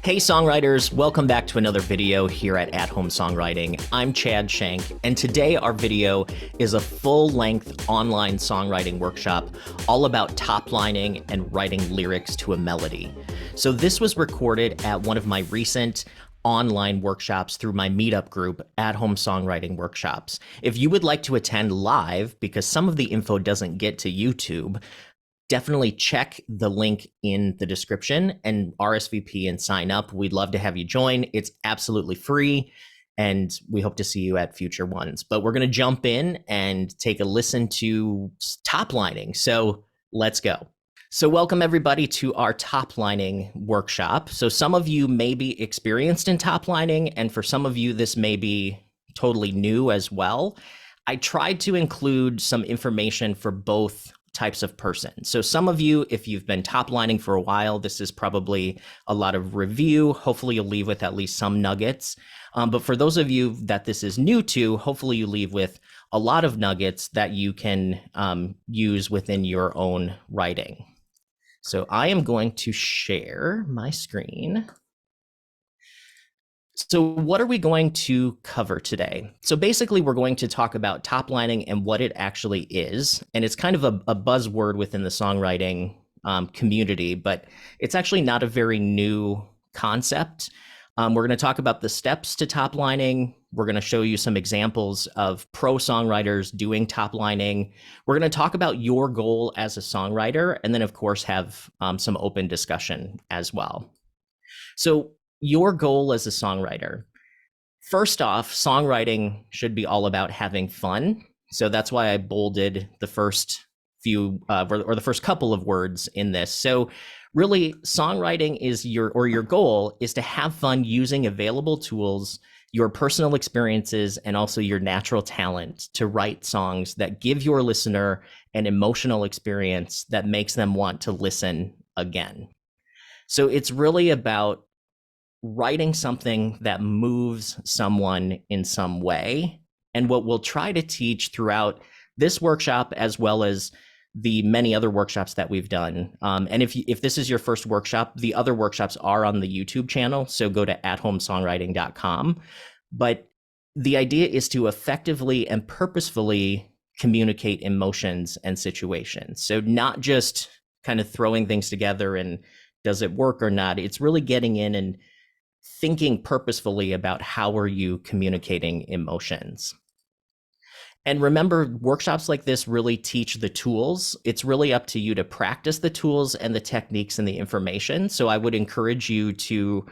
Hey songwriters, welcome back to another video here at Home Songwriting. I'm Chad Shank, and today our video is a full-length online songwriting workshop all about top-lining and writing lyrics to a melody. So this was recorded at one of my recent online workshops through my meetup group at Home Songwriting Workshops. If you would like to attend live, because some of the info doesn't get to YouTube, definitely check the link in the description and RSVP and sign up. We'd love to have you join. It's absolutely free, and we hope to see you at future ones. But we're going to jump in and take a listen to top lining. So let's go. So welcome everybody to our top lining workshop. So some of you may be experienced in top lining, and for some of you, this may be totally new as well. I tried to include some information for both types of person. So some of you, if you've been top lining for a while, this is probably a lot of review. Hopefully you'll leave with at least some nuggets. But for those of you that this is new to, hopefully you leave with a lot of nuggets that you can use within your own writing. So I am going to share my screen. So what are we going to cover today? So basically, we're going to talk about top lining and what it actually is. And it's kind of a buzzword within the songwriting community, but it's actually not a very new concept. We're going to talk about the steps to top lining. We're going to show you some examples of pro songwriters doing top lining. We're going to talk about your goal as a songwriter, and then of course have some open discussion as well. So your goal as a songwriter. First off, songwriting should be all about having fun. So that's why I bolded the first few or the first couple of words in this. So really, songwriting is your goal is to have fun using available tools, your personal experiences, and also your natural talent to write songs that give your listener an emotional experience that makes them want to listen again. So it's really about writing something that moves someone in some way. And what we'll try to teach throughout this workshop, as well as the many other workshops that we've done. And if this is your first workshop, the other workshops are on the YouTube channel. So go to athomesongwriting.com. But the idea is to effectively and purposefully communicate emotions and situations. So not just kind of throwing things together and does it work or not? It's really getting in and thinking purposefully about how are you communicating emotions. And remember, workshops like this really teach the tools. It's really up to you to practice the tools and the techniques and the information. So I would encourage you to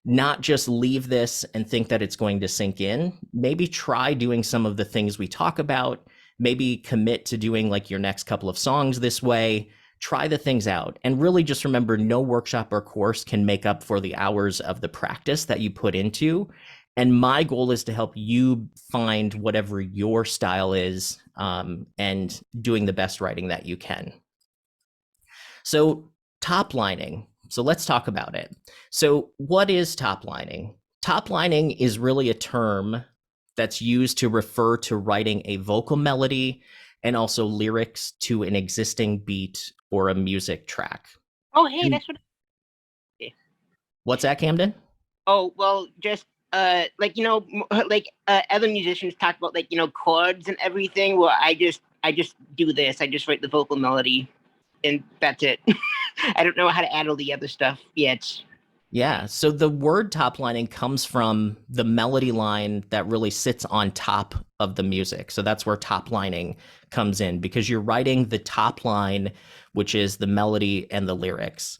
not just leave this and think that it's going to sink in. Maybe try doing some of the things we talk about. Maybe commit to doing like your next couple of songs this way. Try the things out, and really just remember, no workshop or course can make up for the hours of the practice that you put into. And my goal is to help you find whatever your style is and doing the best writing that you can. So top lining. So let's talk about it. So what is top lining? Top lining is really a term that's used to refer to writing a vocal melody and also lyrics to an existing beat or a music track. Oh, hey, that's what. What's that, Camden? Oh, well, just like other musicians talk about chords and everything. Well, I just do this. I just write the vocal melody, and that's it. I don't know how to add all the other stuff yet. Yeah, so the word top lining comes from the melody line that really sits on top of the music. So that's where top lining comes in, because you're writing the top line, which is the melody and the lyrics.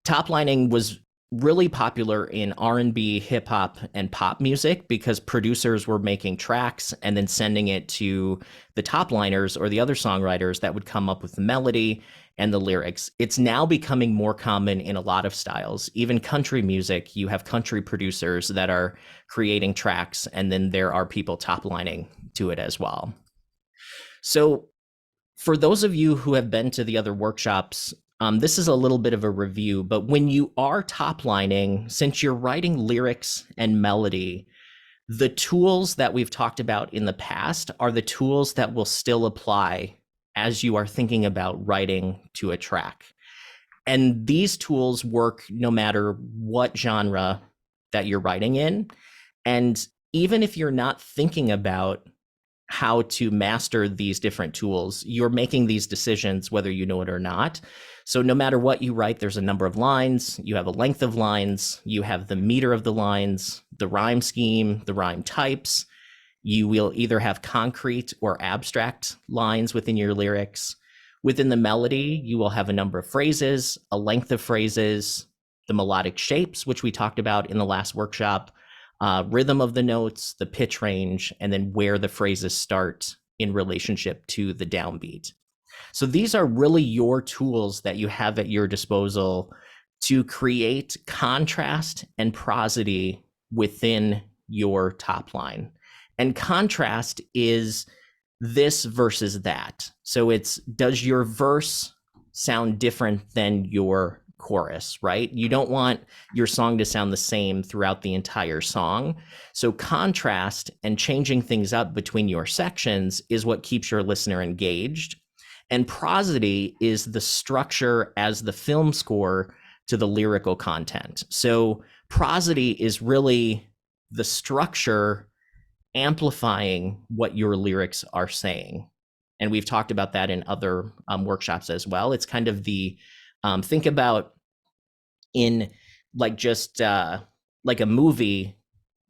Top lining was really popular in R&B, hip hop, and pop music because producers were making tracks and then sending it to the top liners or the other songwriters that would come up with the melody and the lyrics. It's now becoming more common in a lot of styles. Even country music, you have country producers that are creating tracks, and then there are people top lining to it as well. So for those of you who have been to the other workshops, this is a little bit of a review, but when you are top lining, since you're writing lyrics and melody, the tools that we've talked about in the past are the tools that will still apply as you are thinking about writing to a track. And these tools work no matter what genre that you're writing in. And even if you're not thinking about how to master these different tools, you're making these decisions whether you know it or not. So no matter what you write, there's a number of lines, you have a length of lines, you have the meter of the lines, the rhyme scheme, the rhyme types. You will either have concrete or abstract lines within your lyrics. Within the melody, you will have a number of phrases, a length of phrases, the melodic shapes, which we talked about in the last workshop, rhythm of the notes, the pitch range, and then where the phrases start in relationship to the downbeat. So these are really your tools that you have at your disposal to create contrast and prosody within your top line. And contrast is this versus that. So it's, does your verse sound different than your chorus, right? You don't want your song to sound the same throughout the entire song. So contrast and changing things up between your sections is what keeps your listener engaged. And prosody is the structure as the film score to the lyrical content. So prosody is really the structure amplifying what your lyrics are saying. And we've talked about that in other workshops as well. It's kind of the, think about in like just like a movie,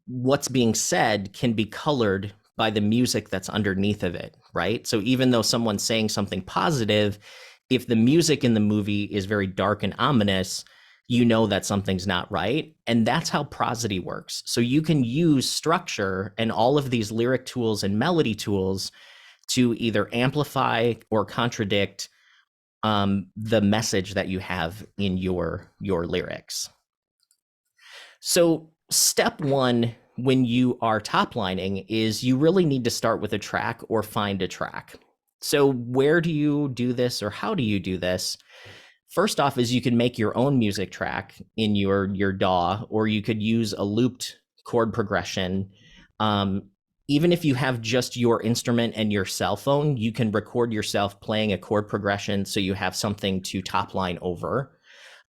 what's being said can be colored by the music that's underneath of it, right? So even though someone's saying something positive, if the music in the movie is very dark and ominous, you know that something's not right. And that's how prosody works. So you can use structure and all of these lyric tools and melody tools to either amplify or contradict the message that you have in your lyrics. So step one when you are toplining is you really need to start with a track or find a track. So where do you do this, or how do you do this? First off is you can make your own music track in your DAW, or you could use a looped chord progression. Even if you have just your instrument and your cell phone, you can record yourself playing a chord progression so you have something to top line over.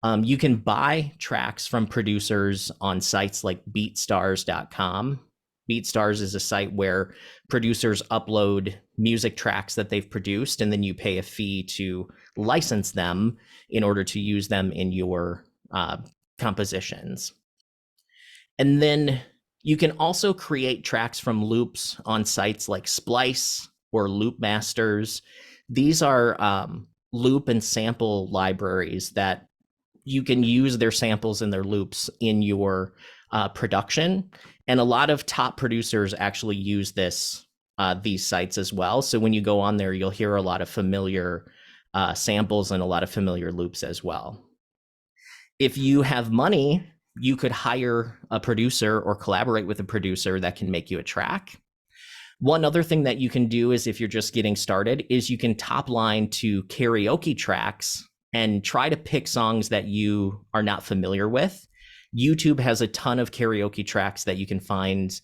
You can buy tracks from producers on sites like beatstars.com. BeatStars is a site where producers upload music tracks that they've produced, and then you pay a fee to license them in order to use them in your compositions. And then you can also create tracks from loops on sites like Splice or Loop Masters. These are loop and sample libraries that you can use their samples and their loops in your production. And a lot of top producers actually use these sites as well. So when you go on there, you'll hear a lot of familiar samples and a lot of familiar loops as well. If you have money, you could hire a producer or collaborate with a producer that can make you a track. One other thing that you can do is, if you're just getting started, is you can top line to karaoke tracks and try to pick songs that you are not familiar with. YouTube has a ton of karaoke tracks that you can find,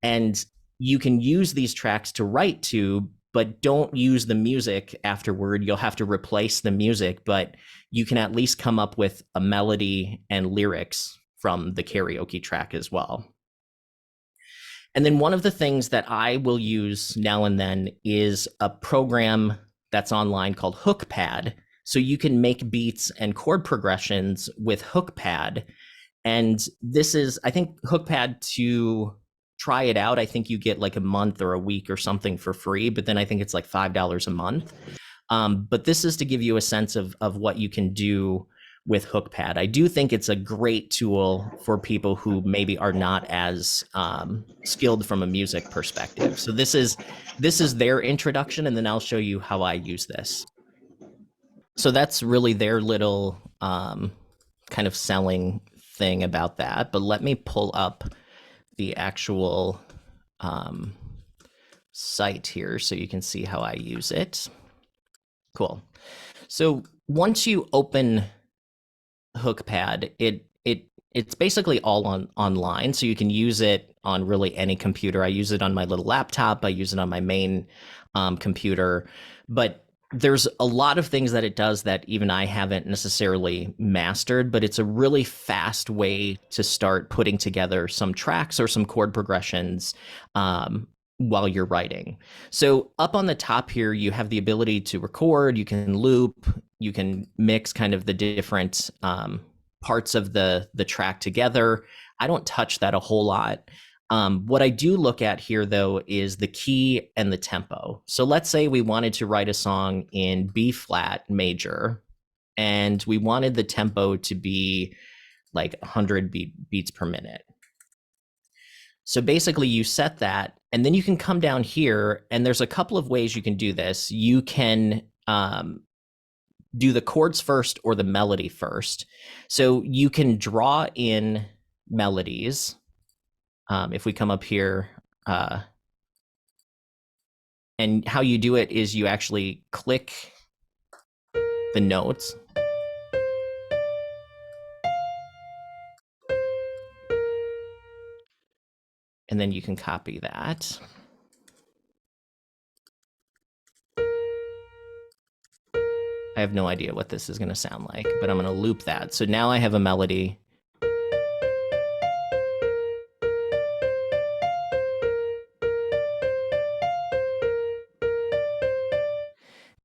and you can use these tracks to write to, but don't use the music afterward. You'll have to replace the music, but you can at least come up with a melody and lyrics from the karaoke track as well. And then one of the things that I will use now and then is a program that's online called Hookpad. So you can make beats and chord progressions with Hookpad. And this is, I think, Hookpad, to try it out, I think you get like a month or a week or something for free, but then I think it's like $5 a month. But this is to give you a sense of what you can do with Hookpad. I do think it's a great tool for people who maybe are not as skilled from a music perspective. So this is their introduction, and then I'll show you how I use this. So that's really their little kind of selling thing about that. But let me pull up the actual site here so you can see how I use it. Cool. So once you open Hookpad, it's basically all online, so you can use it on really any computer. I use it on my little laptop. I use it on my main computer. But there's a lot of things that it does that even I haven't necessarily mastered, but it's a really fast way to start putting together some tracks or some chord progressions while you're writing. So up on the top here, you have the ability to record, you can loop, you can mix kind of the different parts of the track together. I don't touch that a whole lot. What I do look at here, though, is the key and the tempo. So let's say we wanted to write a song in B flat major, and we wanted the tempo to be like 100 beats per minute. So basically, you set that, and then you can come down here, and there's a couple of ways you can do this. You can do the chords first or the melody first. So you can draw in melodies. If we come up here, and how you do it is you actually click the notes. And then you can copy that. I have no idea what this is going to sound like, but I'm going to loop that. So now I have a melody.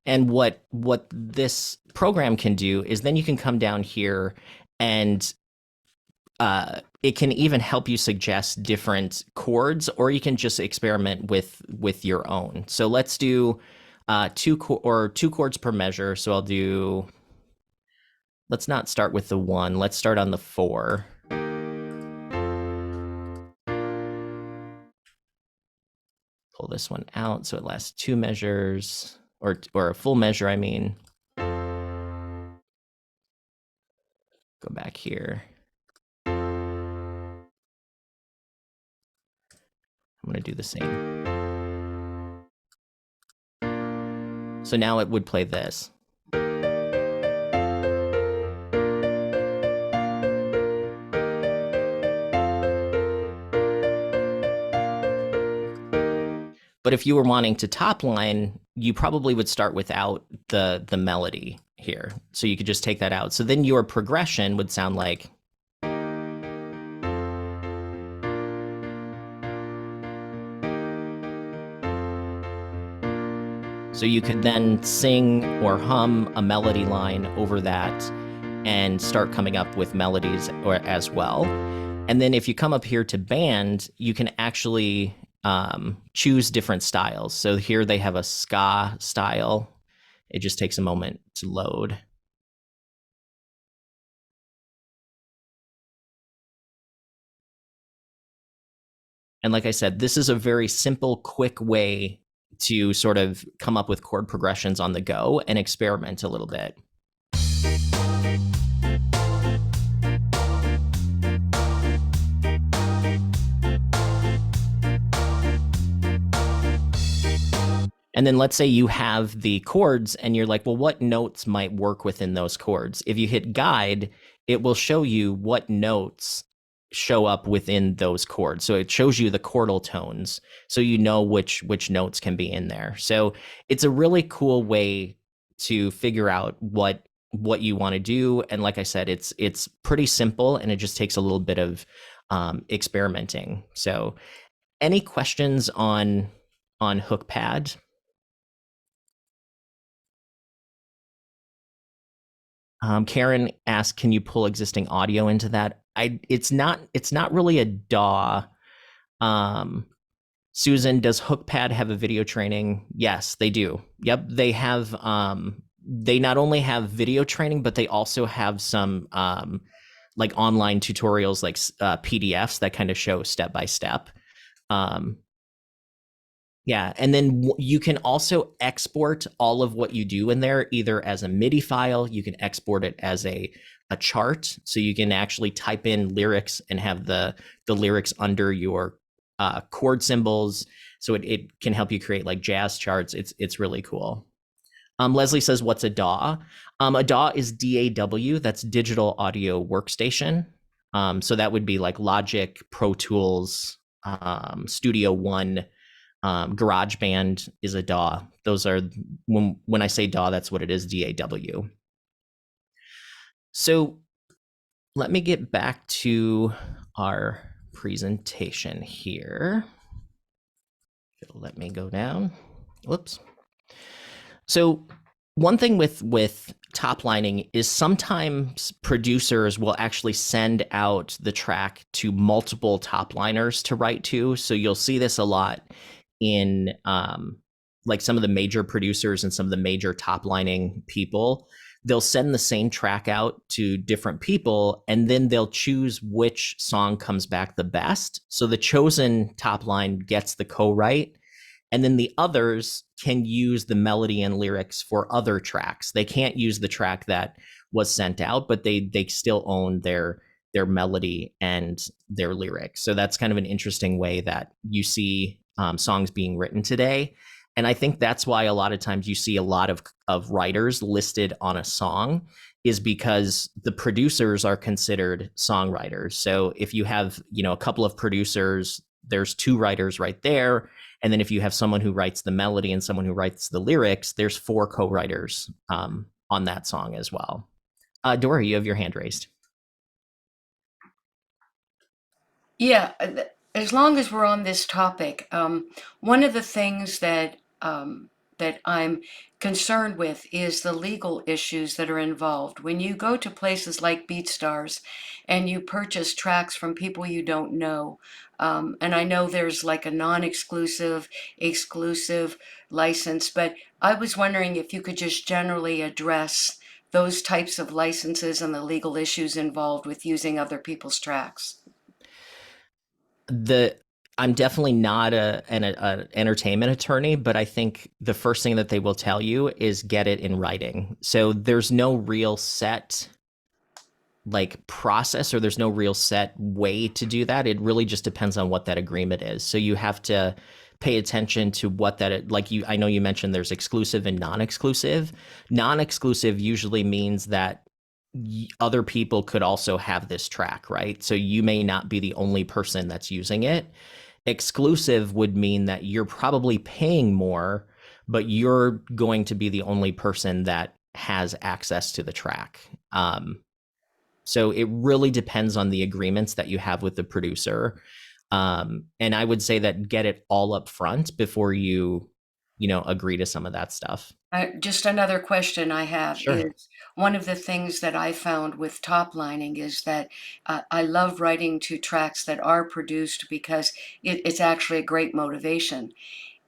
And what this program can do is then you can come down here and it can even help you suggest different chords, or you can just experiment with your own. So let's do two chords per measure. So I'll do, let's not start with the 1. Let's start on the 4. Pull this one out so it lasts 2 measures, or a full measure, I mean. Go back here. I'm going to do the same. So now it would play this. But if you were wanting to top line, you probably would start without the melody here. So you could just take that out. So then your progression would sound like. So you could then sing or hum a melody line over that and start coming up with melodies as well. And then if you come up here to band, you can actually choose different styles. So here they have a ska style. It just takes a moment to load. And like I said, this is a very simple, quick way to sort of come up with chord progressions on the go and experiment a little bit. And then let's say you have the chords and you're like, well, what notes might work within those chords? If you hit guide, it will show you what notes show up within those chords. So it shows you the chordal tones, so you know which notes can be in there. So it's a really cool way to figure out what you want to do. And like I said, it's pretty simple, and it just takes a little bit of experimenting. So any questions on Hookpad? Karen asked, "Can you pull existing audio into that?" It's not really a DAW. Susan, does Hookpad have a video training? Yes, they do. Yep, they have. They not only have video training, but they also have some like online tutorials, like PDFs that kind of show step by step. Yeah, and then you can also export all of what you do in there, either as a MIDI file, you can export it as a chart, so you can actually type in lyrics and have the lyrics under your chord symbols, so it can help you create like jazz charts. It's really cool. Leslie says, what's a DAW? A DAW is DAW, that's Digital Audio Workstation. So that would be like Logic, Pro Tools, Studio One, GarageBand is a DAW. Those are when I say DAW, that's what it is, DAW. So let me get back to our presentation here. It'll let me go down. Whoops. So one thing with toplining is sometimes producers will actually send out the track to multiple topliners to write to. So you'll see this a lot in like some of the major producers and some of the major toplining people. They'll send the same track out to different people, and then they'll choose which song comes back the best. So the chosen top line gets the co-write, and then the others can use the melody and lyrics for other tracks. They can't use the track that was sent out, but they still own their melody and their lyrics. So that's kind of an interesting way that you see songs being written today. And I think that's why a lot of times you see a lot of writers listed on a song, is because the producers are considered songwriters. So if you have, a couple of producers, there's two writers right there. And then if you have someone who writes the melody and someone who writes the lyrics, there's four co-writers on that song as well. Dora, you have your hand raised. Yeah, as long as we're on this topic, one of the things that I'm concerned with is the legal issues that are involved. When you go to places like BeatStars and you purchase tracks from people you don't know, and I know there's like a non-exclusive, exclusive license, but I was wondering if you could just generally address those types of licenses and the legal issues involved with using other people's tracks. I'm definitely not an entertainment attorney, but I think the first thing that they will tell you is get it in writing. So there's no real set like process, or there's no real set way to do that. It really just depends on what that agreement is. So you have to pay attention to what that, like, I know you mentioned there's exclusive and non-exclusive. Non-exclusive usually means that other people could also have this track, right? So you may not be the only person that's using it. Exclusive would mean that you're probably paying more, but you're going to be the only person that has access to the track. So it really depends on the agreements that you have with the producer. And I would say that get it all up front before you agree to some of that stuff. Just another question I have Sure. is one of the things that I found with toplining is that I love writing to tracks that are produced because it's actually a great motivation.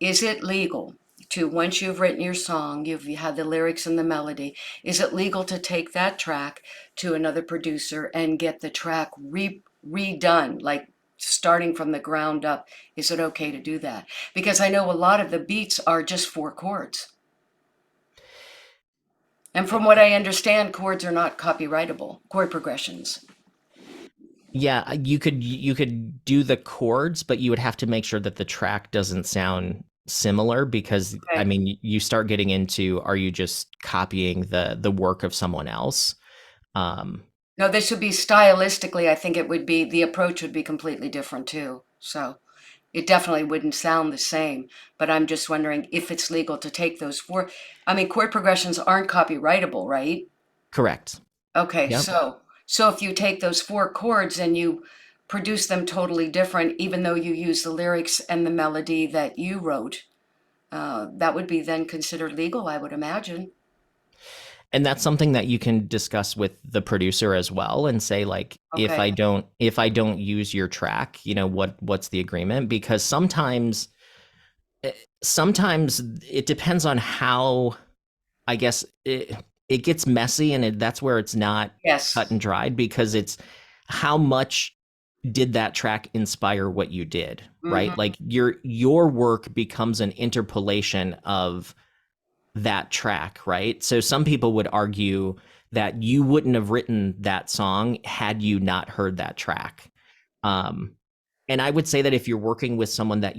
Is it legal to, once you've written your song, you've had the lyrics and the melody, is it legal to take that track to another producer and get the track redone, like starting from the ground up? Is it okay to do that? Because I know a lot of the beats are just four chords. And from what I understand, chords are not copyrightable, chord progressions. Yeah, you could do the chords, but you would have to make sure that the track doesn't sound similar, because I Okay. mean you start getting into, are you just copying the work of someone else? Um, No, this would be stylistically, I think it would be, the approach would be completely different too. So it definitely wouldn't sound the same. But I'm just wondering if it's legal to take those four. I mean, chord progressions aren't copyrightable, right? Correct. Okay, Yep. so if you take those four chords and you produce them totally different, even though you use the lyrics and the melody that you wrote, that would be then considered legal, I would imagine. And that's something that you can discuss with the producer as well, and say, like, if I Okay. don't use your track, what's the agreement? Because sometimes it depends on how, I guess, it gets messy, and that's where it's not cut Yes. and dried, because it's how much did that track inspire what you did, right? Hmm. Like your work becomes an interpolation of that track, right? So some people would argue that you wouldn't have written that song had you not heard that track. Um, and I would say that if you're working with someone that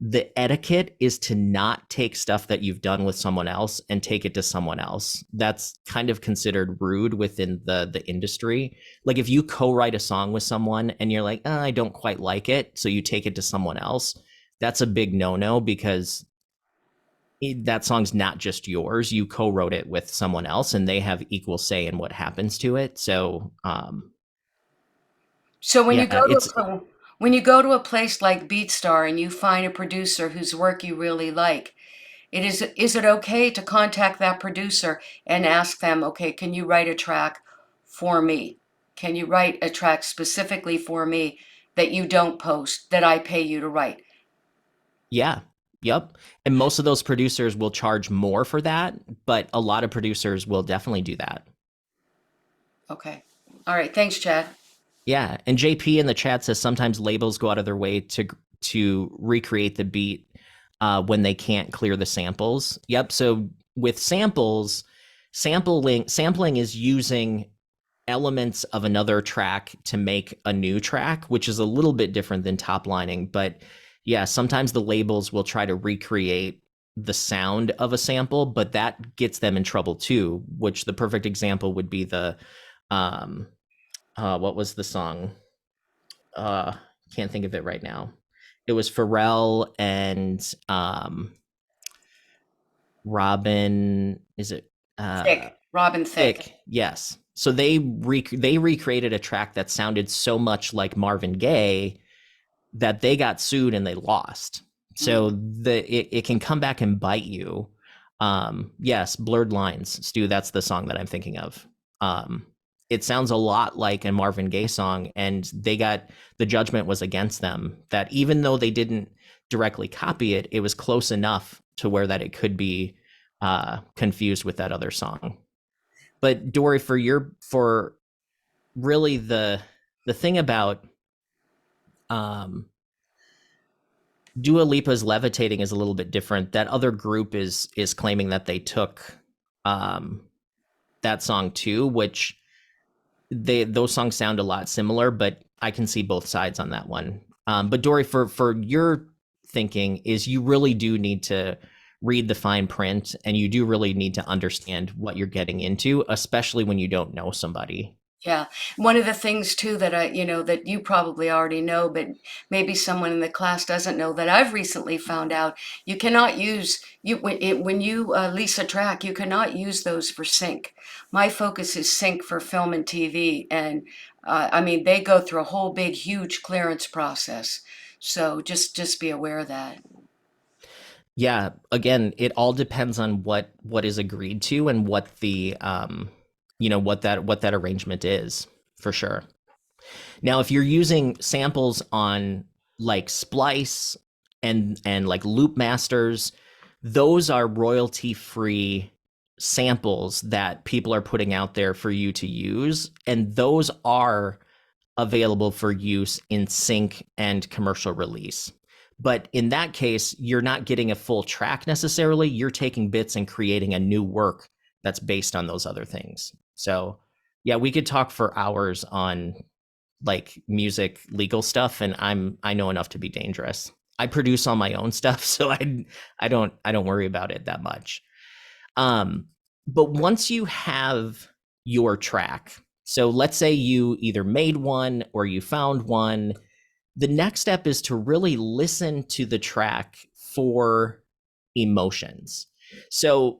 the etiquette is to not take stuff that you've done with someone else and take it to someone else. That's kind of considered rude within the industry. Like if you co-write a song with someone and you're like, I don't quite like it, so you take it to someone else, that's a big no-no because that song's not just yours. You co-wrote it with someone else and they have equal say in what happens to it. So So when you yeah, go to it's when you go to a place like BeatStar and you find a producer whose work you really like, is it okay to contact that producer and ask them, okay, can you write a track for me? Can you write a track specifically for me that you don't post, that I pay you to write? yeah. Yep. And most of those producers will charge more for that, but a lot of producers will definitely do that. Okay. All right. Thanks, Chad. Yeah, and JP in the chat says sometimes labels go out of their way to recreate the beat when they can't clear the samples. Yep. So with samples, sampling is using elements of another track to make a new track, which is a little bit different than top lining. But yeah, sometimes the labels will try to recreate the sound of a sample, but that gets them in trouble too. Which the perfect example would be the um, what was the song? uh can't think of it right now. It was Pharrell and Robin, is it Thick. Robin Thick. Thick? Yes. So they recreated a track that sounded so much like Marvin Gaye that they got sued and they lost. So it can come back and bite you. Yes, Blurred Lines, Stu, that's the song that I'm thinking of. Um, it sounds a lot like a Marvin Gaye song, and the judgment was against them that even though they didn't directly copy it, it was close enough to where that it could be confused with that other song. But Dory, for really the thing about Dua Lipa's Levitating is a little bit different. That other group is claiming that they took that song too, which those songs sound a lot similar, but I can see both sides on that one. But Dory, for your thinking is you really do need to read the fine print and you do really need to understand what you're getting into, especially when you don't know somebody. Yeah. One of the things too that that you probably already know, but maybe someone in the class doesn't know that I've recently found out, you cannot use when you lease a track, you cannot use those for sync. My focus is sync for film and TV, and I mean they go through a whole big, huge clearance process. So just be aware of that. Yeah, again, it all depends on what is agreed to and what the what that arrangement is, for sure. Now, if you're using samples on like Splice and like Loop Masters, those are royalty free samples that people are putting out there for you to use, and those are available for use in sync and commercial release. But in that case, you're not getting a full track necessarily. You're taking bits and creating a new work that's based on those other things. So, yeah, we could talk for hours on like music legal stuff, and I know enough to be dangerous. I produce all my own stuff, so I don't worry about it that much. But once you have your track, so let's say you either made one or you found one, the next step is to really listen to the track for emotions. So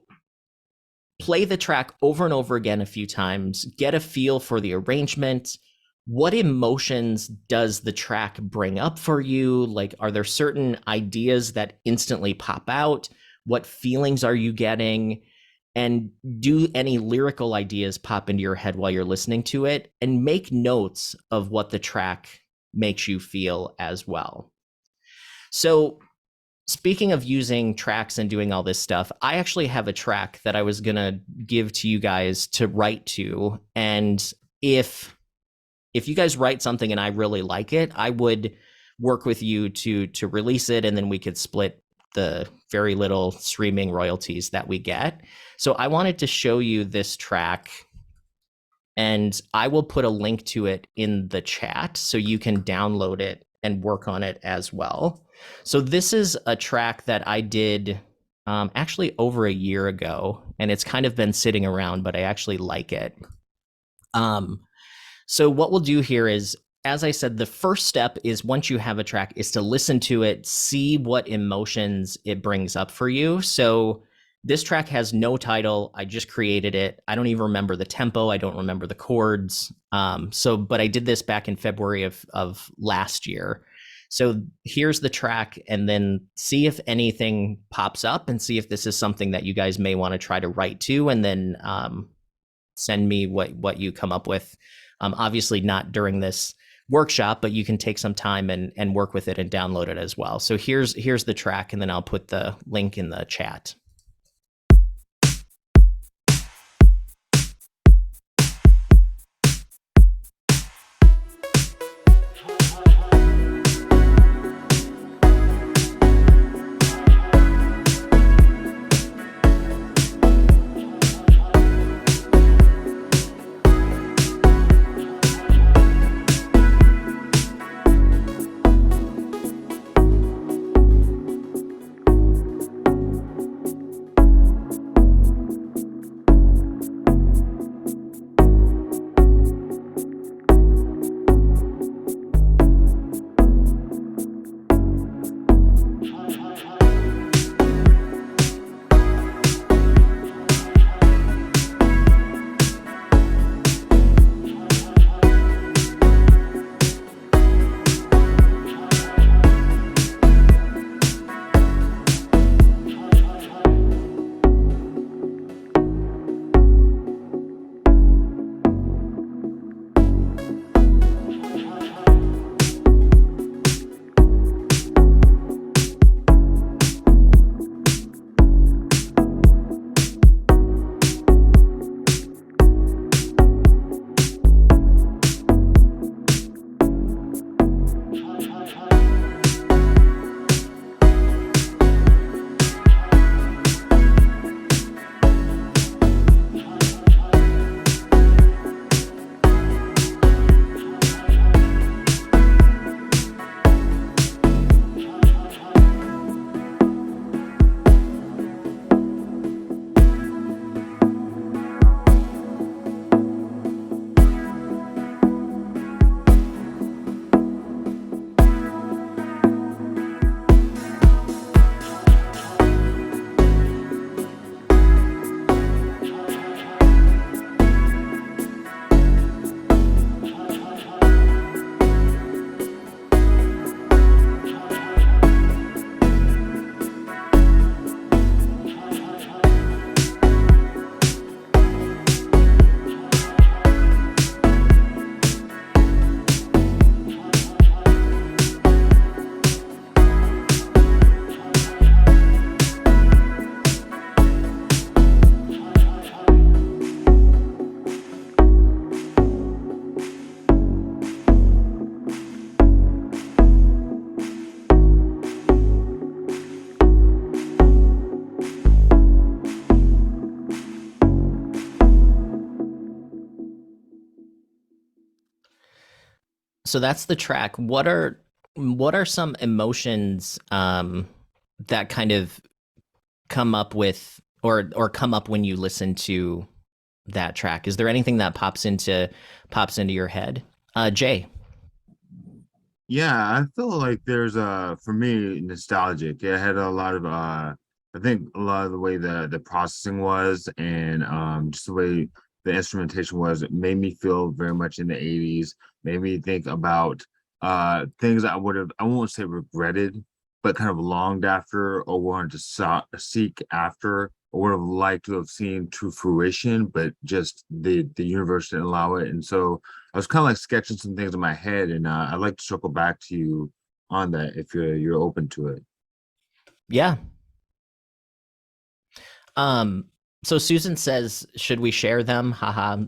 play the track over and over again a few times, get a feel for the arrangement. What emotions does the track bring up for you? Like, are there certain ideas that instantly pop out? What feelings are you getting? And do any lyrical ideas pop into your head while you're listening to it? And make notes of what the track makes you feel as well. So, speaking of using tracks and doing all this stuff, I actually have a track that I was going to give to you guys to write to. And if you guys write something and I really like it, I would work with you to release it, and then we could split the very little streaming royalties that we get. So I wanted to show you this track, and I will put a link to it in the chat so you can download it and work on it as well. So this is a track that I did actually over a year ago, and it's kind of been sitting around, but I actually like it. So what we'll do here is as I said, the first step is once you have a track is to listen to it, see what emotions it brings up for you. So this track has no title. I just created it. I don't even remember the tempo. I don't remember the chords. But I did this back in February of last year. So here's the track, and then see if anything pops up and see if this is something that you guys may want to try to write to, and then send me what you come up with. Obviously not during this workshop, but you can take some time and work with it and download it as well. So here's the track, and then I'll put the link in the chat. So that's the track. What are some emotions that kind of come up with or come up when you listen to that track? Is there anything that pops into your head? Jay. Yeah, I feel like there's for me nostalgic. It had a lot of I think a lot of the way the processing was, and just the way the instrumentation was, it made me feel very much in the 80s, made me think about things I would have, I won't say regretted, but kind of longed after or wanted to seek after or would have liked to have seen to fruition, but just the universe didn't allow it. And so I was kind of like sketching some things in my head, and I'd like to circle back to you on that if you're open to it. Yeah. So Susan says, should we share them? Haha.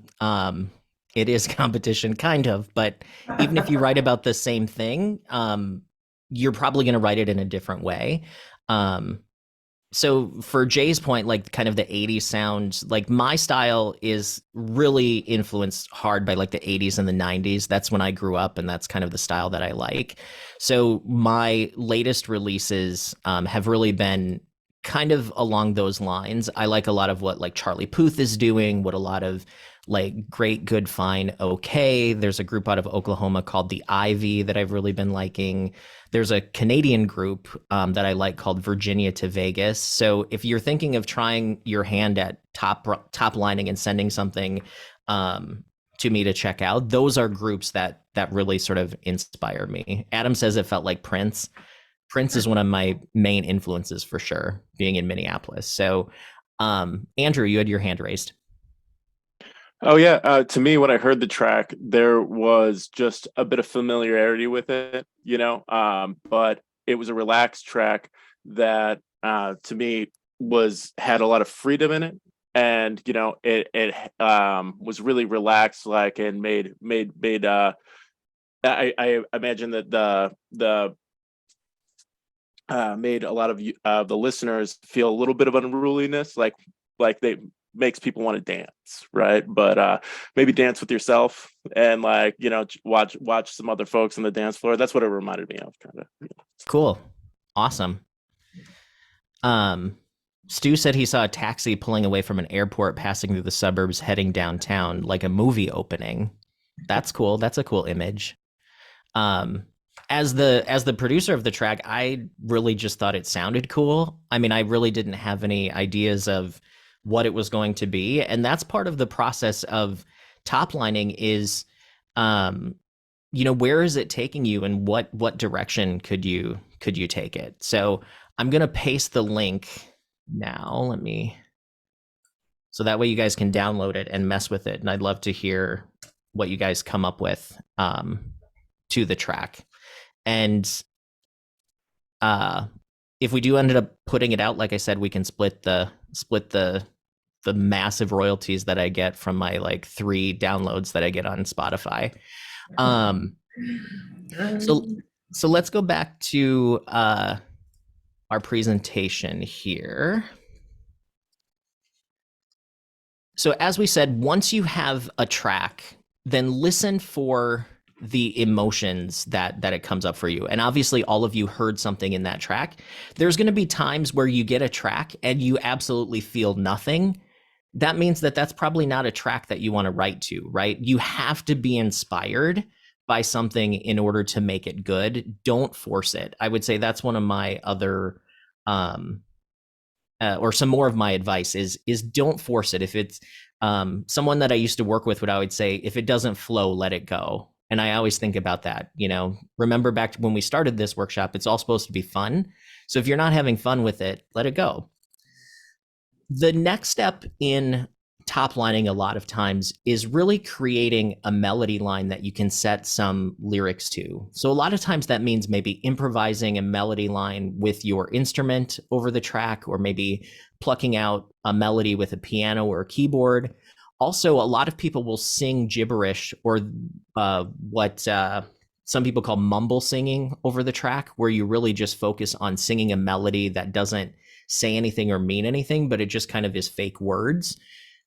It is competition, kind of, but even if you write about the same thing, you're probably going to write it in a different way. So for Jay's point, like kind of the 80s sound, like my style is really influenced hard by like the 80s and the 90s. That's when I grew up, and that's kind of the style that I like. So my latest releases have really been kind of along those lines. I like a lot of what like Charlie Puth is doing, what a lot of like Great, Good, Fine, Okay. There's a group out of Oklahoma called the Ivy that I've really been liking. There's a Canadian group that I like called Virginia to Vegas. So if you're thinking of trying your hand at top lining and sending something to me to check out, those are groups that really sort of inspire me. Adam says it felt like Prince. Prince is one of my main influences for sure, being in Minneapolis. So, Andrew, you had your hand raised. Oh yeah, to me, when I heard the track, there was just a bit of familiarity with it, but it was a relaxed track that, to me, had a lot of freedom in it, and it was really relaxed, like, and made. I imagine that the made a lot of the listeners feel a little bit of unruliness, like they makes people want to dance, right? But maybe dance with yourself and, like, watch some other folks on the dance floor. That's what it reminded me of. Kind of. Cool, awesome. Stu said he saw a taxi pulling away from an airport, passing through the suburbs, heading downtown, like a movie opening. That's cool. That's a cool image. As the producer of the track, I really just thought it sounded cool. I mean, I really didn't have any ideas of what it was going to be, and that's part of the process of toplining is, where is it taking you, and what direction could you take it? So I'm gonna paste the link now. So that way you guys can download it and mess with it, and I'd love to hear what you guys come up with to the track. And if we do end up putting it out, like I said, we can split the massive royalties that I get from my, like, 3 downloads that I get on Spotify. So let's go back to our presentation here. So as we said, once you have a track, then listen for the emotions that it comes up for you. And obviously all of you heard something in that track. There's going to be times where you get a track and you absolutely feel nothing. That means that that's probably not a track that you want to write to, right? You have to be inspired by something in order to make it good. Don't force it. I would say that's one of my other or some more of my advice is don't force it. If it's someone that I used to work with would always say, if it doesn't flow, let it go. And I always think about that, remember back to when we started this workshop, it's all supposed to be fun. So if you're not having fun with it, let it go. The next step in toplining a lot of times is really creating a melody line that you can set some lyrics to. So a lot of times that means maybe improvising a melody line with your instrument over the track, or maybe plucking out a melody with a piano or a keyboard. Also, a lot of people will sing gibberish, or what some people call mumble singing over the track, where you really just focus on singing a melody that doesn't say anything or mean anything, but it just kind of is fake words.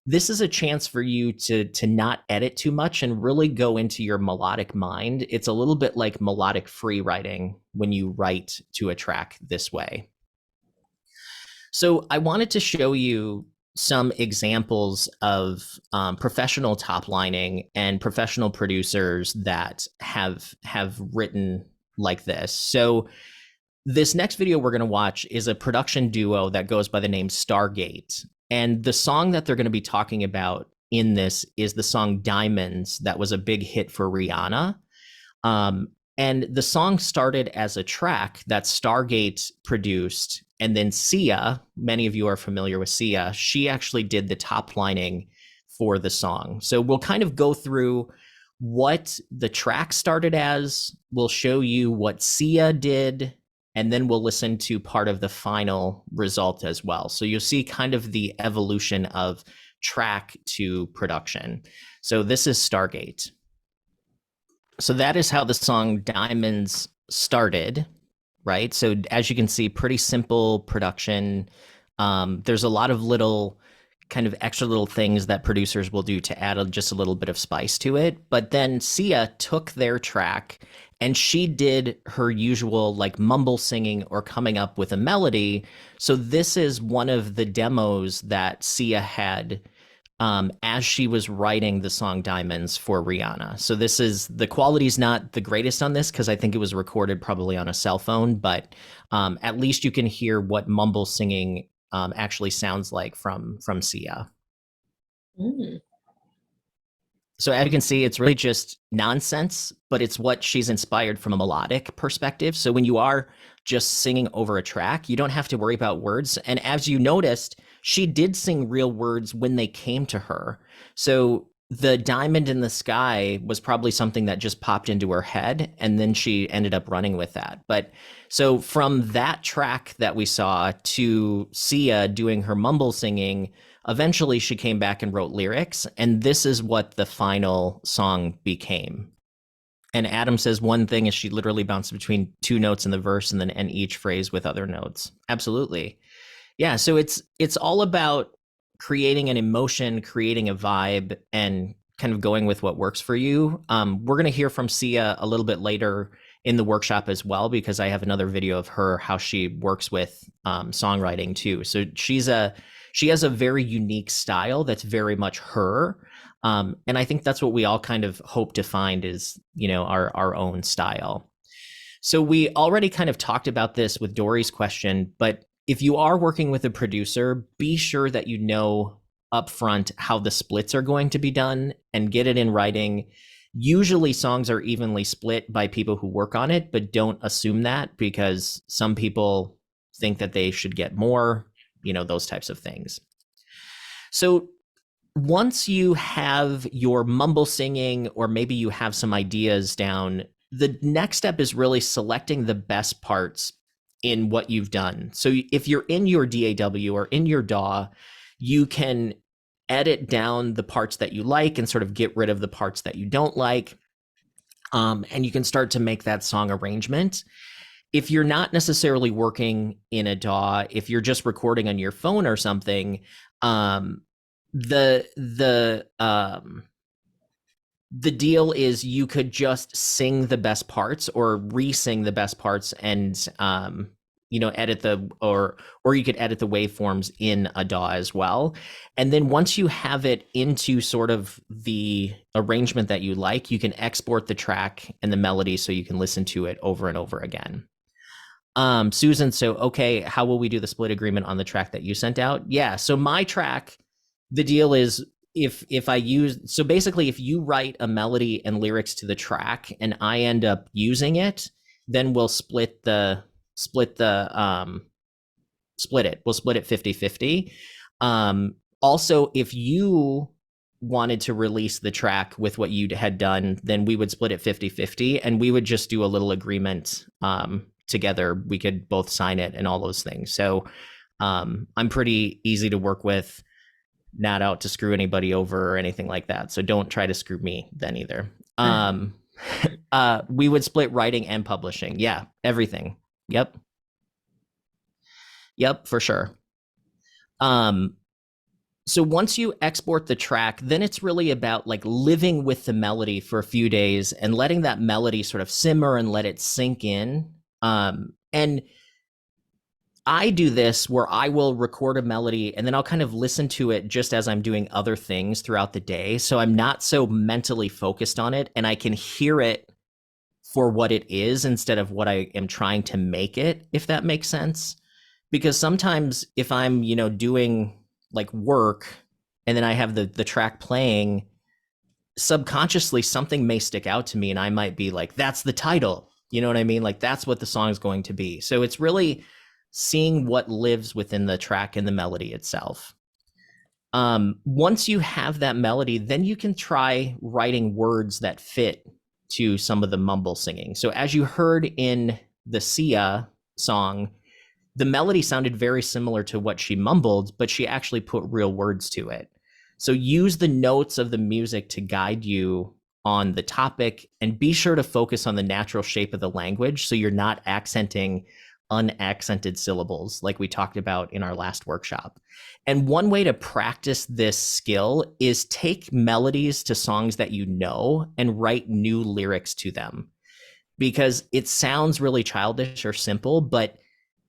This is a chance for you to not edit too much and really go into your melodic mind. It's a little bit like melodic free writing when you write to a track this way. So I wanted to show you some examples of professional toplining and professional producers that have written like this. So this next video we're going to watch is a production duo that goes by the name Stargate. And the song that they're going to be talking about in this is the song Diamonds, that was a big hit for Rihanna. And the song started as a track that Stargate produced. And then Sia, many of you are familiar with Sia, she actually did the toplining for the song. So we'll kind of go through what the track started as. We'll show you what Sia did, and then we'll listen to part of the final result as well. So you'll see kind of the evolution of track to production. So this is Stargate. So that is how the song Diamonds started, right? So as you can see, pretty simple production. There's a lot of little kind of extra little things that producers will do to add just a little bit of spice to it. But then Sia took their track and she did her usual, like, mumble singing or coming up with a melody. So this is one of the demos that Sia had as she was writing the song Diamonds for Rihanna. So this is, the quality's not the greatest on this because I think it was recorded probably on a cell phone, but at least you can hear what mumble singing actually sounds like from Sia. Mm. So as you can see, it's really just nonsense, but it's what she's inspired from a melodic perspective. So when you are just singing over a track, you don't have to worry about words. And as you noticed, she did sing real words when they came to her. So the diamond in the sky was probably something that just popped into her head, and then she ended up running with that. But so from that track that we saw to Sia doing her mumble singing, eventually she came back and wrote lyrics, and this is what the final song became. And Adam says one thing is she literally bounced between two notes in the verse and then end each phrase with other notes. Absolutely. Yeah, so it's all about creating an emotion, creating a vibe, and kind of going with what works for you. We're going to hear from Sia a little bit later in the workshop as well, because I have another video of her, how she works with songwriting too. So she has a very unique style that's very much her. And I think that's what we all kind of hope to find is, our own style. So we already kind of talked about this with Dory's question, but if you are working with a producer, be sure that you know upfront how the splits are going to be done and get it in writing. Usually songs are evenly split by people who work on it, but don't assume that, because some people think that they should get more, those types of things. So once you have your mumble singing, or maybe you have some ideas down, the next step is really selecting the best parts in what you've done. So if you're in your DAW or in your DAW, you can edit down the parts that you like and sort of get rid of the parts that you don't like. And you can start to make that song arrangement. If you're not necessarily working in a DAW, if you're just recording on your phone or something, the deal is you could just sing the best parts or re-sing the best parts and edit or you could edit the waveforms in a DAW as well. And then once you have it into sort of the arrangement that you like, you can export the track and the melody so you can listen to it over and over again. Susan, so okay, how will we do the split agreement on the track that you sent out? Yeah, so my track, the deal is if I use, so basically if you write a melody and lyrics to the track and I end up using it, then we'll split it. We'll split it 50-50. Also, if you wanted to release the track with what you had done, then we would split it 50-50 and we would just do a little agreement together. We could both sign it and all those things. So I'm pretty easy to work with, not out to screw anybody over or anything like that. So don't try to screw me then either. We would split writing and publishing. Yeah, everything. Yep, for sure. So once you export the track, then it's really about like living with the melody for a few days and letting that melody sort of simmer and let it sink in. And I do this where I will record a melody and then I'll kind of listen to it just as I'm doing other things throughout the day. So I'm not so mentally focused on it and I can hear it for what it is instead of what I am trying to make it, if that makes sense. Because sometimes if I'm, doing like work and then I have the track playing, subconsciously something may stick out to me and I might be like, that's the title. You know what I mean? Like that's what the song is going to be. So it's really seeing what lives within the track and the melody itself. Once you have that melody, then you can try writing words that fit to some of the mumble singing. So as you heard in the Sia song, the melody sounded very similar to what she mumbled, but she actually put real words to it. So use the notes of the music to guide you on the topic and be sure to focus on the natural shape of the language so you're not accenting unaccented syllables like we talked about in our last workshop. And one way to practice this skill is take melodies to songs that you know and write new lyrics to them, because it sounds really childish or simple, but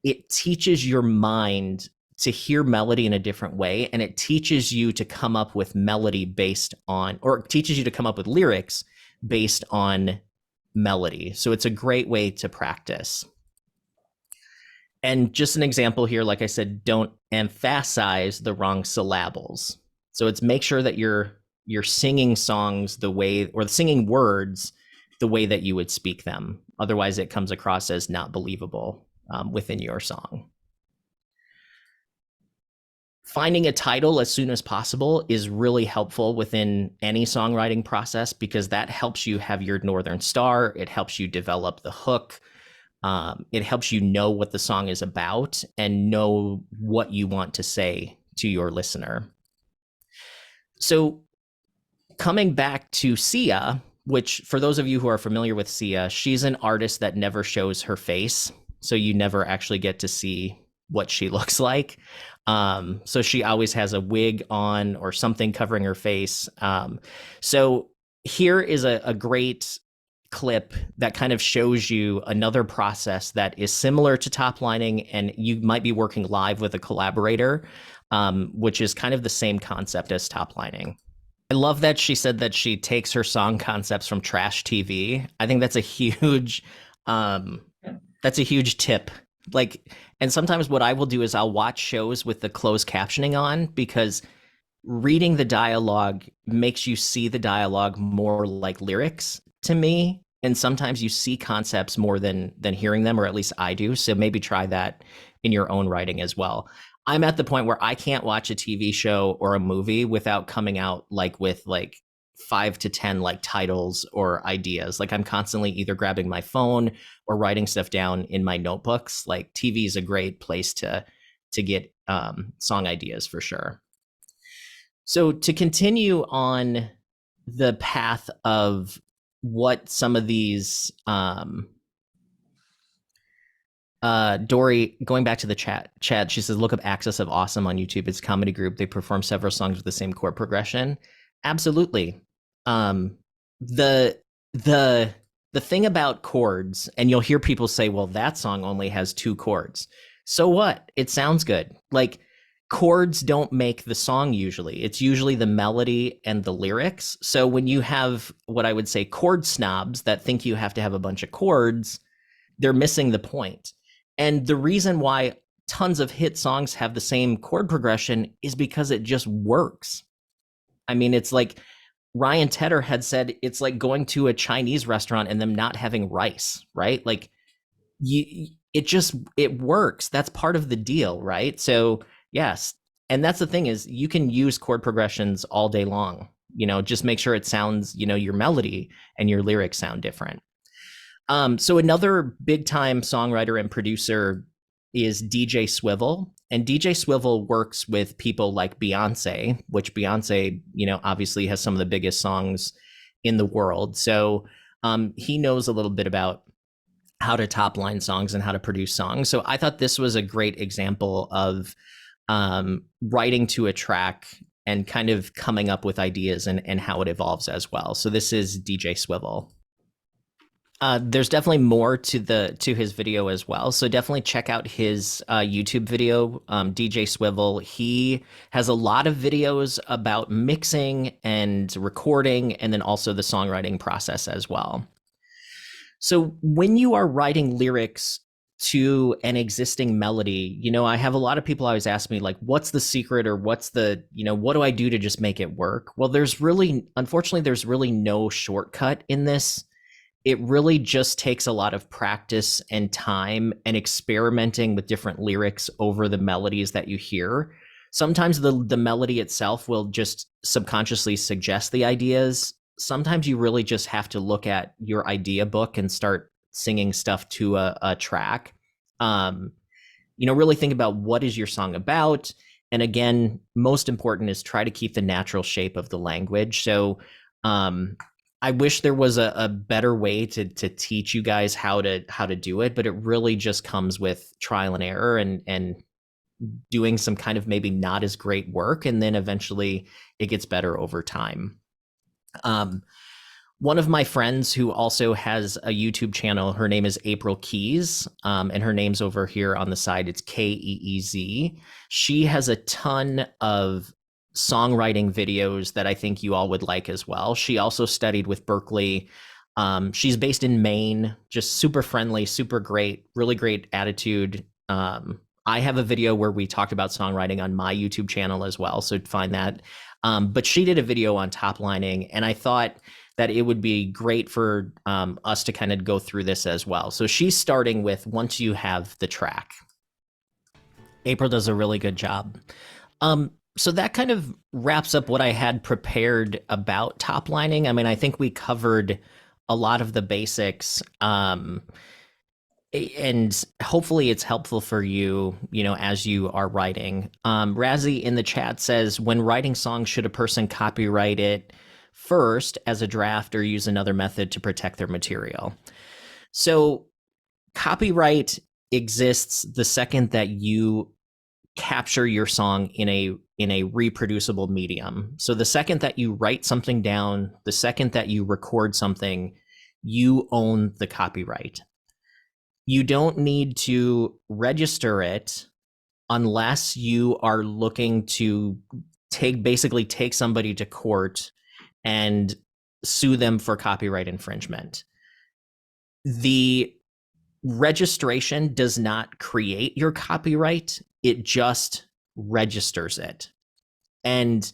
it teaches your mind to hear melody in a different way, and it teaches you to come up with melody based on, or teaches you to come up with lyrics based on melody. So it's a great way to practice. And just an example here, like I said, don't emphasize the wrong syllables. So it's make sure that you're singing songs the way, or singing words the way that you would speak them. Otherwise, it comes across as not believable within your song. Finding a title as soon as possible is really helpful within any songwriting process, because that helps you have your Northern Star. It helps you develop the hook. It helps you know what the song is about and know what you want to say to your listener. So coming back to Sia, which for those of you who are familiar with Sia, she's an artist that never shows her face. So you never actually get to see what she looks like. So she always has a wig on or something covering her face. So here is a great clip that kind of shows you another process that is similar to toplining, and you might be working live with a collaborator, which is kind of the same concept as toplining. I love that she said that she takes her song concepts from trash TV. I think that's a huge tip. Like, and sometimes what I will do is I'll watch shows with the closed captioning on, because reading the dialogue makes you see the dialogue more like lyrics to me. And sometimes you see concepts more than hearing them, or at least I do. So maybe try that in your own writing as well. I'm at the point where I can't watch a TV show or a movie without coming out like with like 5 to 10 like titles or ideas. Like I'm constantly either grabbing my phone or writing stuff down in my notebooks. Like TV is a great place to get song ideas for sure. So to continue on the path of what some of these Dory, going back to the chat, she says, look up Axis of Awesome on YouTube. It's a comedy group. They perform several songs with the same chord progression. Absolutely. The thing about chords, and you'll hear people say, well, that song only has 2 chords. So what? It sounds good. Like, chords don't make the song usually. It's usually the melody and the lyrics. So when you have what I would say chord snobs that think you have to have a bunch of chords, they're missing the point. And the reason why tons of hit songs have the same chord progression is because it just works. I mean, it's like Ryan Tedder had said, it's like going to a Chinese restaurant and them not having rice, right? Like it works. That's part of the deal, right? So yes. And that's the thing, is you can use chord progressions all day long, just make sure it sounds, your melody and your lyrics sound different. So another big time songwriter and producer is DJ Swivel. And DJ Swivel works with people like Beyonce, which Beyonce, obviously has some of the biggest songs in the world. So he knows a little bit about how to top line songs and how to produce songs. So I thought this was a great example of writing to a track and kind of coming up with ideas and how it evolves as well. So this is DJ Swivel. There's definitely more to his video as well. So definitely check out his YouTube video, DJ Swivel. He has a lot of videos about mixing and recording, and then also the songwriting process as well. So when you are writing lyrics to an existing melody, I have a lot of people always ask me, like, what's the secret, or what's the, what do I do to just make it work? Well, unfortunately, there's really no shortcut in this. It really just takes a lot of practice and time and experimenting with different lyrics over the melodies that you hear. Sometimes the melody itself will just subconsciously suggest the ideas. Sometimes you really just have to look at your idea book and start singing stuff to a track. Really think about what is your song about. And again, most important is try to keep the natural shape of the language. So I wish there was a better way to teach you guys how to do it, but it really just comes with trial and error and doing some kind of maybe not as great work, and then eventually it gets better over time. One of my friends who also has a YouTube channel, her name is April Keys, and her name's over here on the side. It's Keez. She has a ton of songwriting videos that I think you all would like as well. She also studied with Berkeley. She's based in Maine, just super friendly, super great, really great attitude. I have a video where we talked about songwriting on my YouTube channel as well, so find that. But she did a video on toplining, and I thought that it would be great for us to kind of go through this as well. So she's starting with once you have the track. April does a really good job. So that kind of wraps up what I had prepared about toplining. I mean, I think we covered a lot of the basics. And hopefully it's helpful for you, as you are writing. Razzie in the chat says, when writing songs, should a person copyright it first as a draft or use another method to protect their material? So copyright exists the second that you capture your song in a reproducible medium. So the second that you write something down, the second that you record something, you own the copyright. You don't need to register it unless you are looking to basically take somebody to court and sue them for copyright infringement. The registration does not create your copyright, it just registers it. And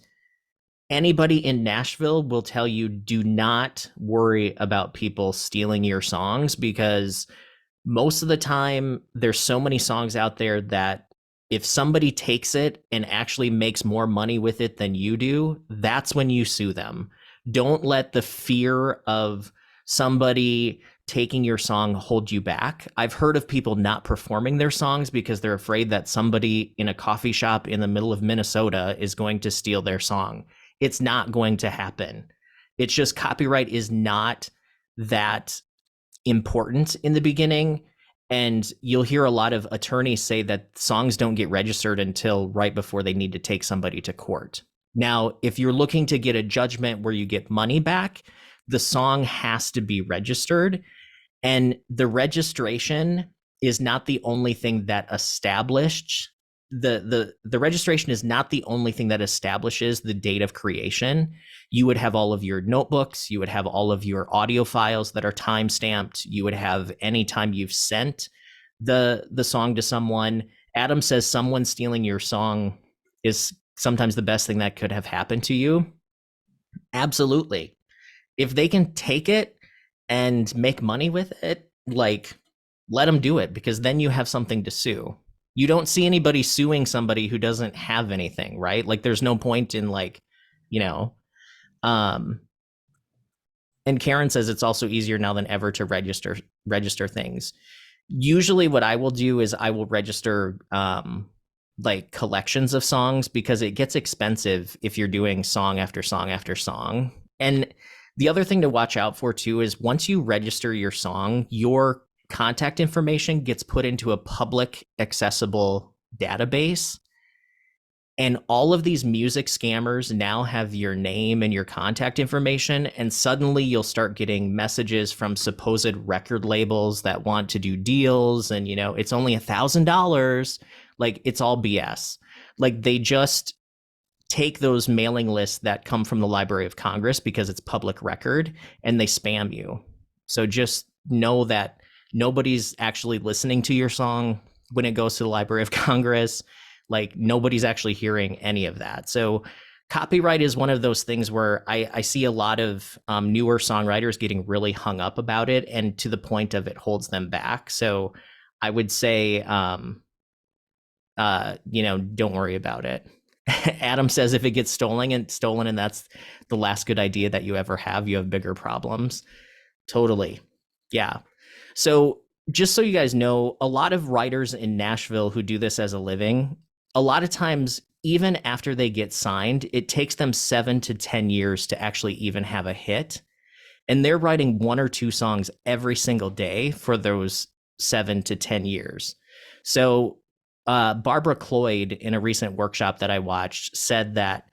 anybody in Nashville will tell you, do not worry about people stealing your songs, because most of the time there's so many songs out there that if somebody takes it and actually makes more money with it than you do, that's when you sue them. Don't let the fear of somebody taking your song hold you back. I've heard of people not performing their songs because they're afraid that somebody in a coffee shop in the middle of Minnesota is going to steal their song. It's not going to happen. It's just copyright is not that important in the beginning. And you'll hear a lot of attorneys say that songs don't get registered until right before they need to take somebody to court. Now, if you're looking to get a judgment where you get money back, the song has to be registered. And the registration is not the only thing that established the registration is not the only thing that establishes the date of creation. You would have all of your notebooks, you would have all of your audio files that are time stamped, you would have any time you've sent the song to someone. Adam says someone stealing your song is sometimes the best thing that could have happened to you. Absolutely. If they can take it and make money with it, like, let them do it, because then you have something to sue. You don't see anybody suing somebody who doesn't have anything, right? Like, there's no point in, like, and Karen says it's also easier now than ever to register things. Usually what I will do is I will register like collections of songs, because it gets expensive if you're doing song after song after song. And the other thing to watch out for too is once you register your song, your contact information gets put into a public accessible database. And all of these music scammers now have your name and your contact information. And suddenly you'll start getting messages from supposed record labels that want to do deals. And, it's only $1,000. Like, it's all BS. Like, they just take those mailing lists that come from the Library of Congress because it's public record, and they spam you. So just know that nobody's actually listening to your song when it goes to the Library of Congress. Like, nobody's actually hearing any of that. So copyright is one of those things where I see a lot of newer songwriters getting really hung up about it, and to the point of it holds them back. So I would say, don't worry about it. Adam says if it gets stolen and that's the last good idea that you ever have, you have bigger problems. Totally. Yeah. So just so you guys know, a lot of writers in Nashville who do this as a living, a lot of times, even after they get signed, it takes them 7 to 10 years to actually even have a hit. And they're writing 1 or 2 songs every single day for those 7 to 10 years. So Barbara Cloyd, in a recent workshop that I watched, said that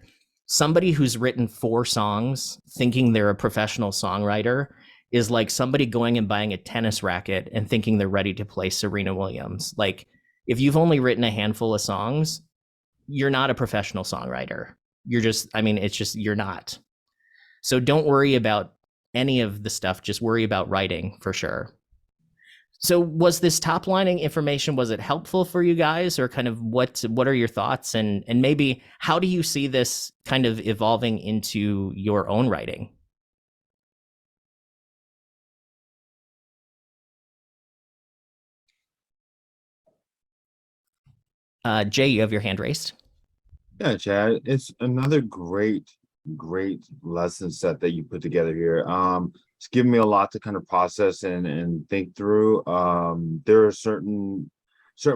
somebody who's written 4 songs thinking they're a professional songwriter is like somebody going and buying a tennis racket and thinking they're ready to play Serena Williams. Like, if you've only written a handful of songs, you're not a professional songwriter. You're just, I mean, it's just, you're not. So don't worry about any of the stuff. Just worry about writing for sure. So was this top lining information, was it helpful for you guys, or kind of what are your thoughts, and maybe how do you see this kind of evolving into your own writing? Jay, you have your hand raised. Yeah, Chad, it's another great lesson set that you put together here. It's given me a lot to kind of process and think through. There are certain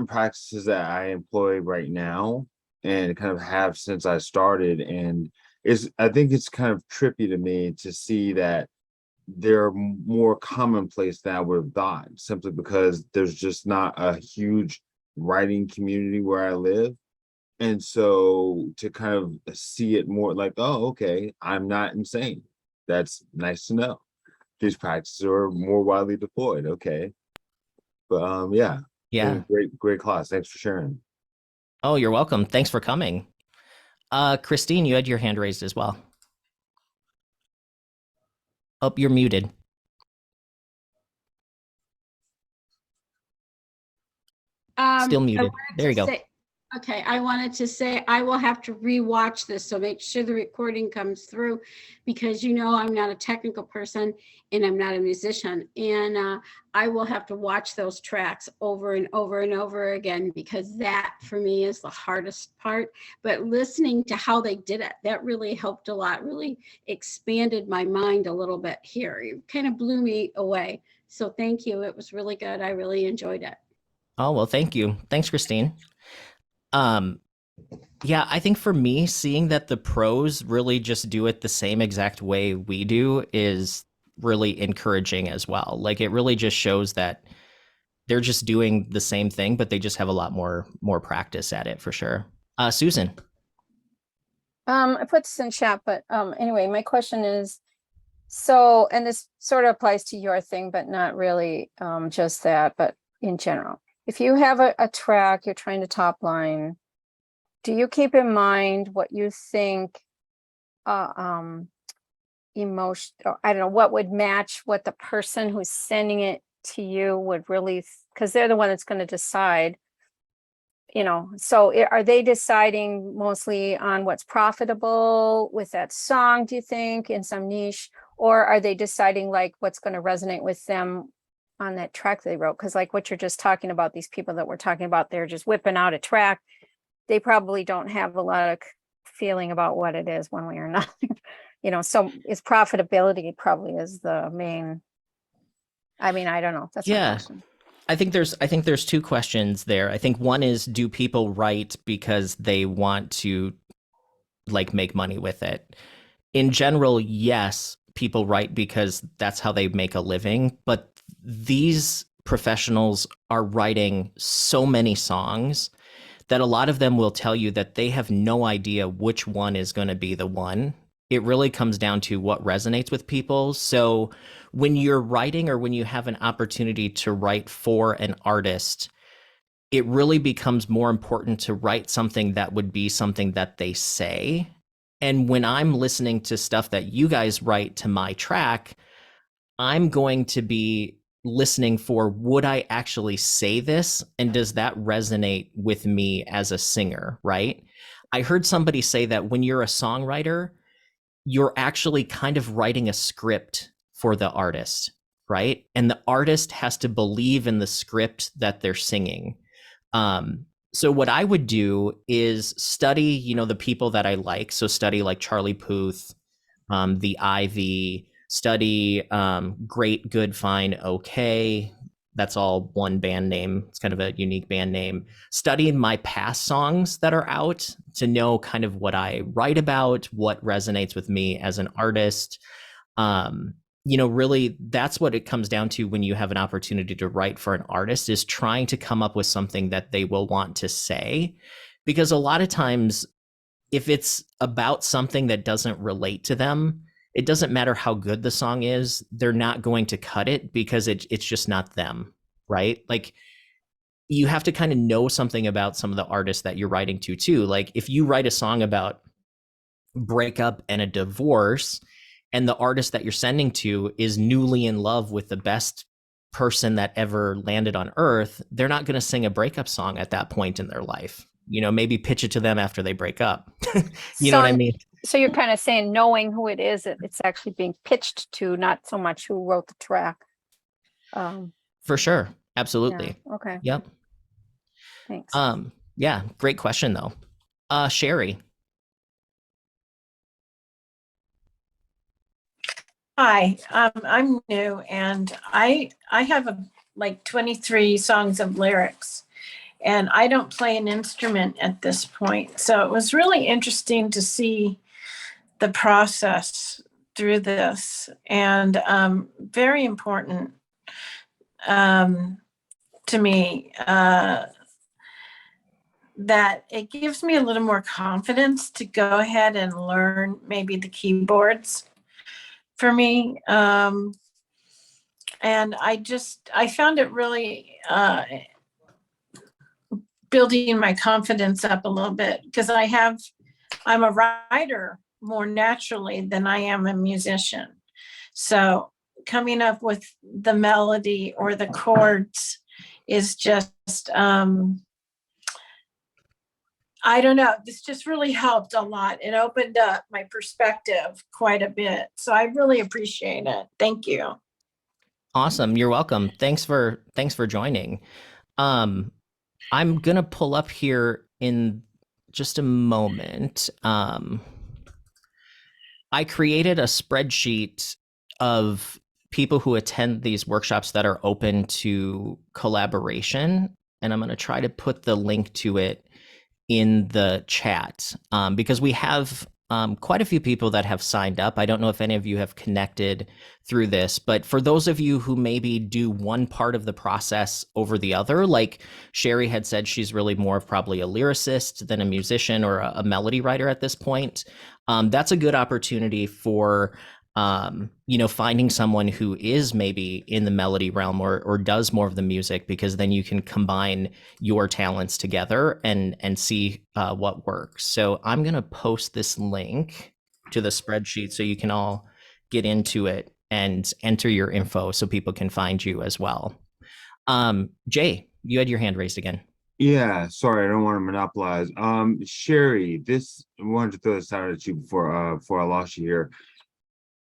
practices that I employ right now and kind of have since I started, and I think it's kind of trippy to me to see that they're more commonplace than I would have thought, simply because there's just not a huge writing community where I live. And so to kind of see it more like, oh, okay, I'm not insane. That's nice to know. These practices are more widely deployed. Okay. But yeah, Yeah. great class. Thanks for sharing. Oh, you're welcome. Thanks for coming. Christine, you had your hand raised as well. Oh, you're muted. Still muted. There you go. Okay, I wanted to say I will have to rewatch this, so make sure the recording comes through, because I'm not a technical person and I'm not a musician, and I will have to watch those tracks over and over and over again, because that for me is the hardest part. But listening to how they did it, that really helped a lot, really expanded my mind a little bit here. It kind of blew me away. So thank you. It was really good. I really enjoyed it. Oh, well, thank you. Thanks, Christine. Yeah, I think for me, seeing that the pros really just do it the same exact way we do is really encouraging as well. Like, it really just shows that they're just doing the same thing, but they just have a lot more practice at it for sure. Susan. I put this in chat, but anyway, my question is, so, and this sort of applies to your thing, but not really just that, but in general. If you have a track you're trying to top line, do you keep in mind what you think emotion, or I don't know, what would match what the person who's sending it to you would really, because they're the one that's going to decide, so are they deciding mostly on what's profitable with that song, do you think, in some niche, or are they deciding like what's going to resonate with them on that track they wrote? Because like what you're just talking about, these people that we're talking about, they're just whipping out a track. They probably don't have a lot of feeling about what it is one way or another. So is profitability probably is the main, I mean, I don't know. That's my question. I think there's 2 questions there. I think one is, do people write because they want to like make money with it? In general, yes, people write because that's how they make a living, but these professionals are writing so many songs that a lot of them will tell you that they have no idea which one is going to be the one. It really comes down to what resonates with people. So when you're writing, or when you have an opportunity to write for an artist, it really becomes more important to write something that would be something that they say. And when I'm listening to stuff that you guys write to my track, I'm going to be listening for, would I actually say this? And does that resonate with me as a singer, right? I heard somebody say that when you're a songwriter, you're actually kind of writing a script for the artist, right? And the artist has to believe in the script that they're singing. So what I would do is study, the people that I like. So study like Charlie Puth, the Ivy, study Great, Good, Fine, Okay. That's all one band name. It's kind of a unique band name. Studying my past songs that are out to know kind of what I write about, what resonates with me as an artist. Really, that's what it comes down to when you have an opportunity to write for an artist, is trying to come up with something that they will want to say. Because a lot of times if it's about something that doesn't relate to them, it doesn't matter how good the song is, they're not going to cut it because it's just not them, right? Like, you have to kind of know something about some of the artists that you're writing to too. Like, if you write a song about breakup and a divorce, and the artist that you're sending to is newly in love with the best person that ever landed on earth, they're not going to sing a breakup song at that point in their life. You know, maybe pitch it to them after they break up. You know what I mean? So you're kind of saying, knowing who it is, it's actually being pitched to, not so much who wrote the track. For sure. Absolutely. Yeah, okay. Yep. Thanks. Yeah, great question though. Sherry. Hi, I'm new, and I have like 23 songs of lyrics, and I don't play an instrument at this point. So it was really interesting to see the process through this, and very important to me that it gives me a little more confidence to go ahead and learn maybe the keyboards for me. And I found it really building my confidence up a little bit, because I'm a writer more naturally than I am a musician. So coming up with the melody or the chords is just, I don't know, this just really helped a lot. It opened up my perspective quite a bit. So I really appreciate it. Thank you. Awesome. You're welcome. Thanks for joining. I'm going to pull up here in just a moment. I created a spreadsheet of people who attend these workshops that are open to collaboration, and I'm going to try to put the link to it in the chat, because we have quite a few people that have signed up. I don't know if any of you have connected through this, but for those of you who maybe do one part of the process over the other, like Sherry had said, she's really more of probably a lyricist than a musician or a melody writer at this point. That's a good opportunity for finding someone who is maybe in the melody realm or does more of the music, because then you can combine your talents together and see what works. So I'm going to post this link to the spreadsheet so you can all get into it and enter your info so people can find you as well. Jay, you had your hand raised again. Yeah, sorry, I don't want to monopolize. Sherry, I wanted to throw this out at you before I lost you here.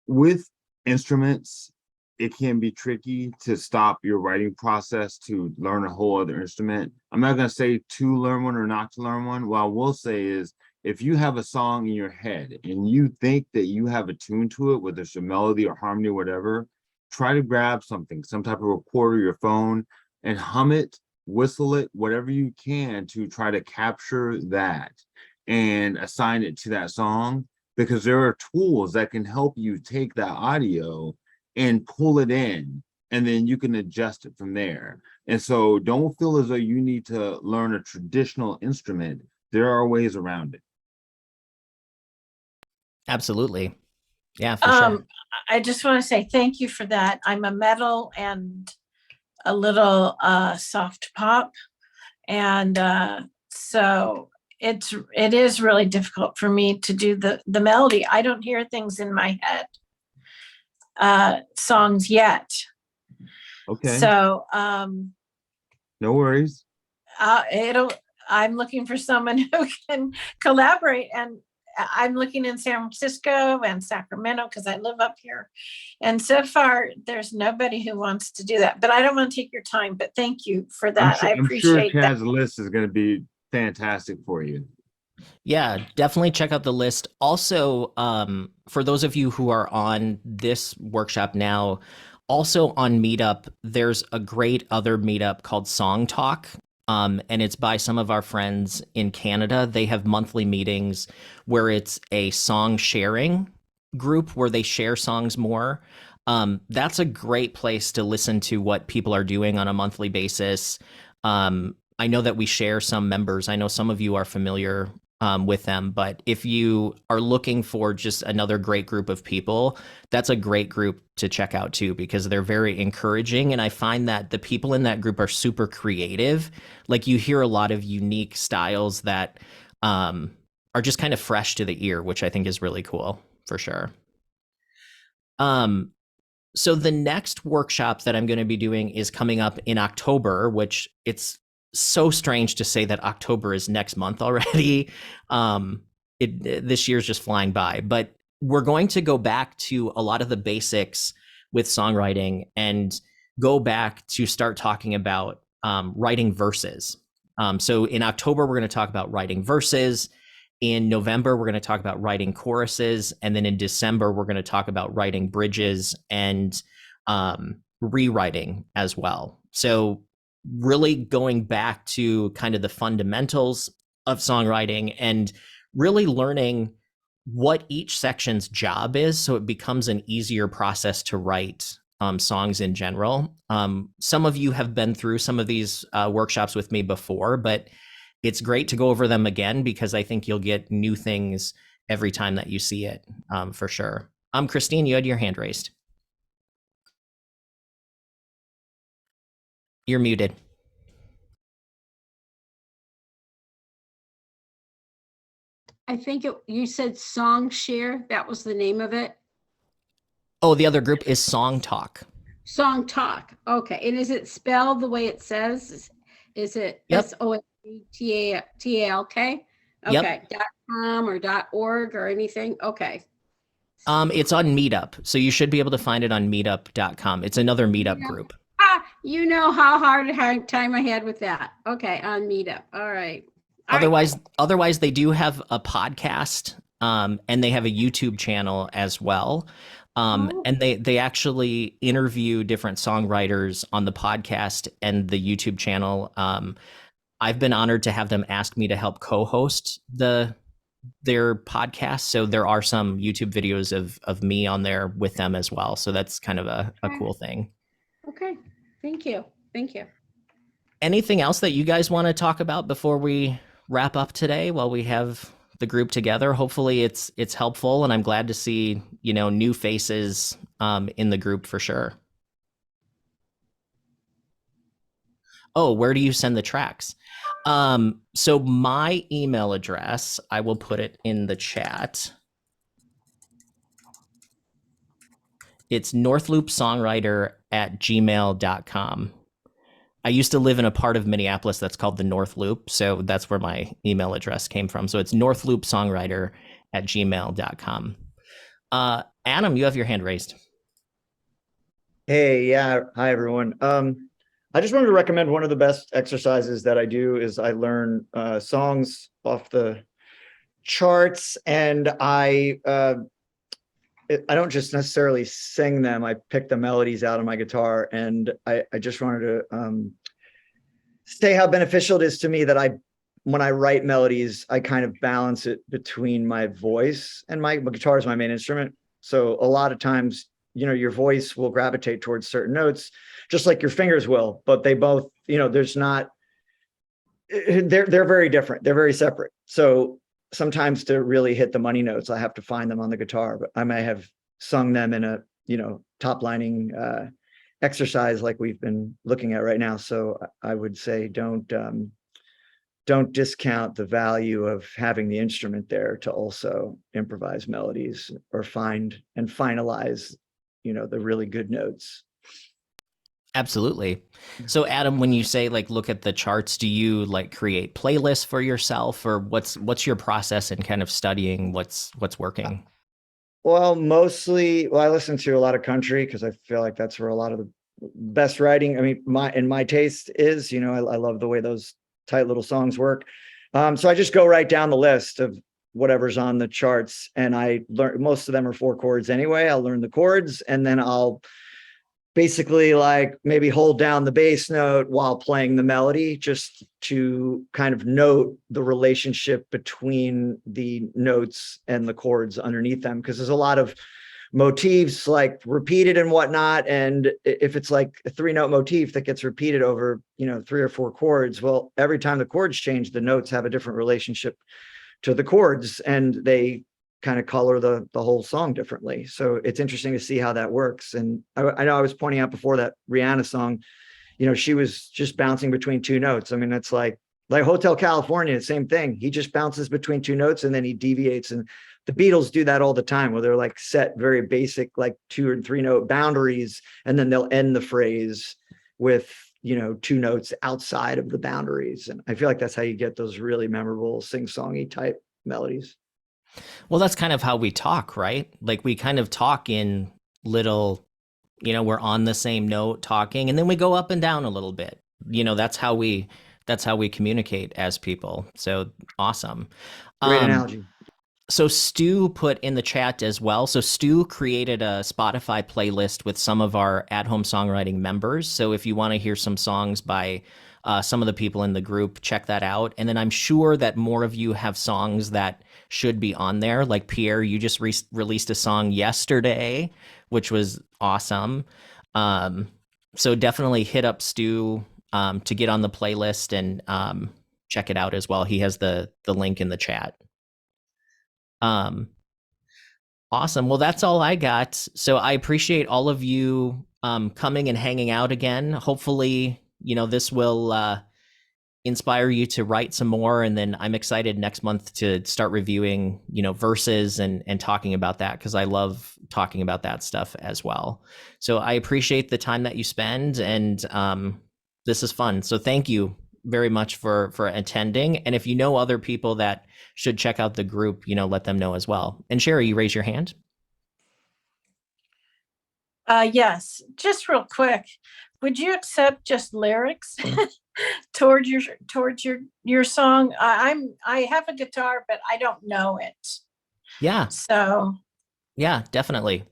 With instruments, it can be tricky to stop your writing process to learn a whole other instrument. I'm not going to say to learn one or not to learn one. What I will say is, if you have a song in your head and you think that you have a tune to it, whether it's a melody or harmony or whatever, try to grab something, some type of recorder, your phone, and hum it, whistle it, whatever you can to try to capture that and assign it to that song. Because there are tools that can help you take that audio and pull it in, and then you can adjust it from there. And so don't feel as though you need to learn a traditional instrument. There are ways around it. Absolutely. Yeah, for sure. I just want to say thank you for that. I'm a metal and a little soft pop. And so it is really difficult for me to do the melody. I don't hear things in my head, songs yet. Okay. So no worries. I'm looking for someone who can collaborate, and I'm looking in San Francisco and Sacramento because I live up here. And so far, there's nobody who wants to do that. But I don't want to take your time, but thank you for that. I appreciate that. I'm sure Chad's list is going to be fantastic for you. Yeah, definitely check out the list. Also, for those of you who are on this workshop now, also on Meetup, there's a great other meetup called Song Talk. And it's by some of our friends in Canada. They have monthly meetings where it's a song sharing group where they share songs more. That's a great place to listen to what people are doing on a monthly basis. I know that we share some members. I know some of you are familiar with them. But if you are looking for just another great group of people, that's a great group to check out too, because they're very encouraging. And I find that the people in that group are super creative. Like you hear a lot of unique styles that are just kind of fresh to the ear, which I think is really cool for sure. So the next workshop that I'm going to be doing is coming up in October, which it's so strange to say that October is next month already. This year's just flying by, but we're going to go back to a lot of the basics with songwriting and go back to start talking about writing verses. So in October, we're going to talk about writing verses. In November, we're going to talk about writing choruses. And then in December, we're going to talk about writing bridges and rewriting as well. So really going back to kind of the fundamentals of songwriting and really learning what each section's job is, so it becomes an easier process to write songs in general. Some of you have been through some of these workshops with me before, but it's great to go over them again because I think you'll get new things every time that you see it, for sure. Christine, you had your hand raised. You're muted. I think you said Song Share. That was the name of it. Oh, the other group is Song Talk. Song Talk. Okay. And is it spelled the way it says? Is it Yep. SONGTALK? Yep. Okay. .com or .org or anything? Okay. It's on Meetup, so you should be able to find it on meetup.com. It's another Meetup group. You know how hard a time I had with that. Okay, on Meetup. All right. Otherwise, they do have a podcast, and they have a YouTube channel as well. And they actually interview different songwriters on the podcast and the YouTube channel. I've been honored to have them ask me to help co-host their podcast. So there are some YouTube videos of me on there with them as well. So that's kind of a cool thing. Okay. Thank you. Thank you. Anything else that you guys want to talk about before we wrap up today while we have the group together? Hopefully it's helpful, and I'm glad to see, new faces in the group for sure. Oh, where do you send the tracks? So my email address, I will put it in the chat. It's northloopsongwriter@gmail.com. I used to live in a part of Minneapolis that's called the North Loop, so that's where my email address came from. So it's northloopsongwriter@gmail.com. Adam, you have your hand raised. Hey, yeah. Hi, everyone. I just wanted to recommend one of the best exercises that I do is I learn songs off the charts, and I don't just necessarily sing them. I pick the melodies out of my guitar, and I just wanted to say how beneficial it is to me that when I write melodies, I kind of balance it between my voice and my guitar is my main instrument. So a lot of times, your voice will gravitate towards certain notes, just like your fingers will, but they both, they're very different. They're very separate. So sometimes to really hit the money notes, I have to find them on the guitar, but I may have sung them in a, top-lining exercise like we've been looking at right now. So I would say don't discount the value of having the instrument there to also improvise melodies or find and finalize, the really good notes. Absolutely. So Adam, when you say like look at the charts, do you like create playlists for yourself, or what's your process in kind of studying what's working? Well, mostly, I listen to a lot of country because I feel like that's where a lot of the best writing, I mean, my taste is, I love the way those tight little songs work. So I just go right down the list of whatever's on the charts, and I learn, most of them are 4 chords anyway. I'll learn the chords, and then I'll basically like maybe hold down the bass note while playing the melody, just to kind of note the relationship between the notes and the chords underneath them. Because there's a lot of motifs like repeated and whatnot. And if it's like a 3-note motif that gets repeated over, 3 or 4 chords, well, every time the chords change, the notes have a different relationship to the chords, and they kind of color the whole song differently. So it's interesting to see how that works. And I know I was pointing out before that Rihanna song, she was just bouncing between two notes. I mean, it's like Hotel California, same thing. He just bounces between two notes and then he deviates. And the Beatles do that all the time, where they're like set very basic, like 2 and 3 note boundaries, and then they'll end the phrase with, 2 notes outside of the boundaries. And I feel like that's how you get those really memorable sing-songy type melodies. Well, that's kind of how we talk, right? Like we kind of talk in little, we're on the same note talking, and then we go up and down a little bit. That's how we communicate as people. So awesome. Great analogy. So Stu put in the chat as well. So Stu created a Spotify playlist with some of our at-home songwriting members. So if you want to hear some songs by some of the people in the group, check that out. And then I'm sure that more of you have songs that should be on there. Like Pierre, you just released a song yesterday, which was awesome. So definitely hit up Stu to get on the playlist and check it out as well. He has the link in the chat. Awesome. Well, that's all I got. So I appreciate all of you coming and hanging out again. Hopefully, this will inspire you to write some more. And then I'm excited next month to start reviewing, verses and talking about that, because I love talking about that stuff as well. So I appreciate the time that you spend, and this is fun. So thank you very much for attending. And if you know other people that should check out the group, let them know as well. And Sherry, you raise your hand. Yes, just real quick. Would you accept just lyrics towards your song? I have a guitar, but I don't know it. Yeah. So. Yeah, definitely.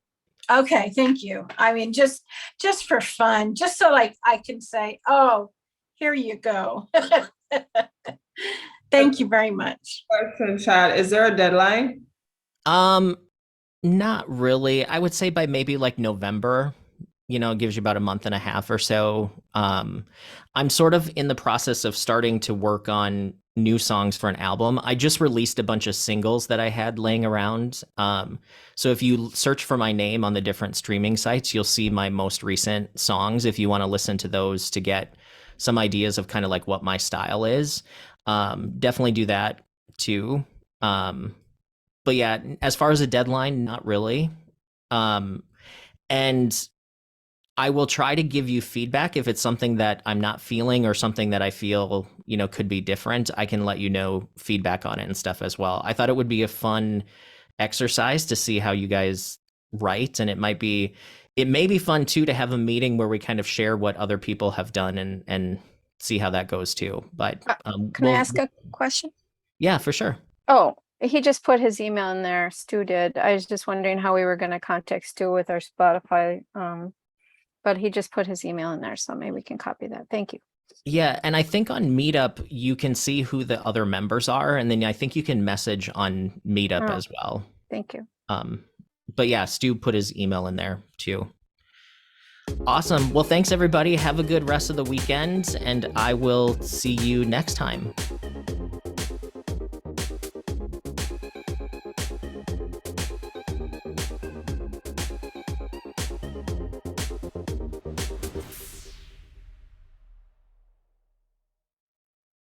Okay, thank you. I mean, just for fun, just so like I can say, oh, here you go. Thank you very much. Question, Chad. Is there a deadline? Not really. I would say by maybe like November, it gives you about a month and a half or so. I'm sort of in the process of starting to work on new songs for an album. I just released a bunch of singles that I had laying around. So if you search for my name on the different streaming sites, you'll see my most recent songs if you want to listen to those to get some ideas of kind of like what my style is. Definitely do that too. But yeah, as far as a deadline, not really. And I will try to give you feedback if it's something that I'm not feeling or something that I feel, could be different. I can let you know feedback on it and stuff as well. I thought it would be a fun exercise to see how you guys write, and it may be fun too to have a meeting where we kind of share what other people have done and see how that goes too. But can I ask a question? Yeah, for sure. Oh, he just put his email in there. Stu did. I was just wondering how we were going to contact Stu with our Spotify. But he just put his email in there, so maybe we can copy that. Thank you. Yeah, and I think on Meetup you can see who the other members are, and then I think you can message on Meetup as well. Thank you. But yeah, Stu put his email in there too. Awesome. Well, thanks everybody. Have a good rest of the weekend, and I will see you next time.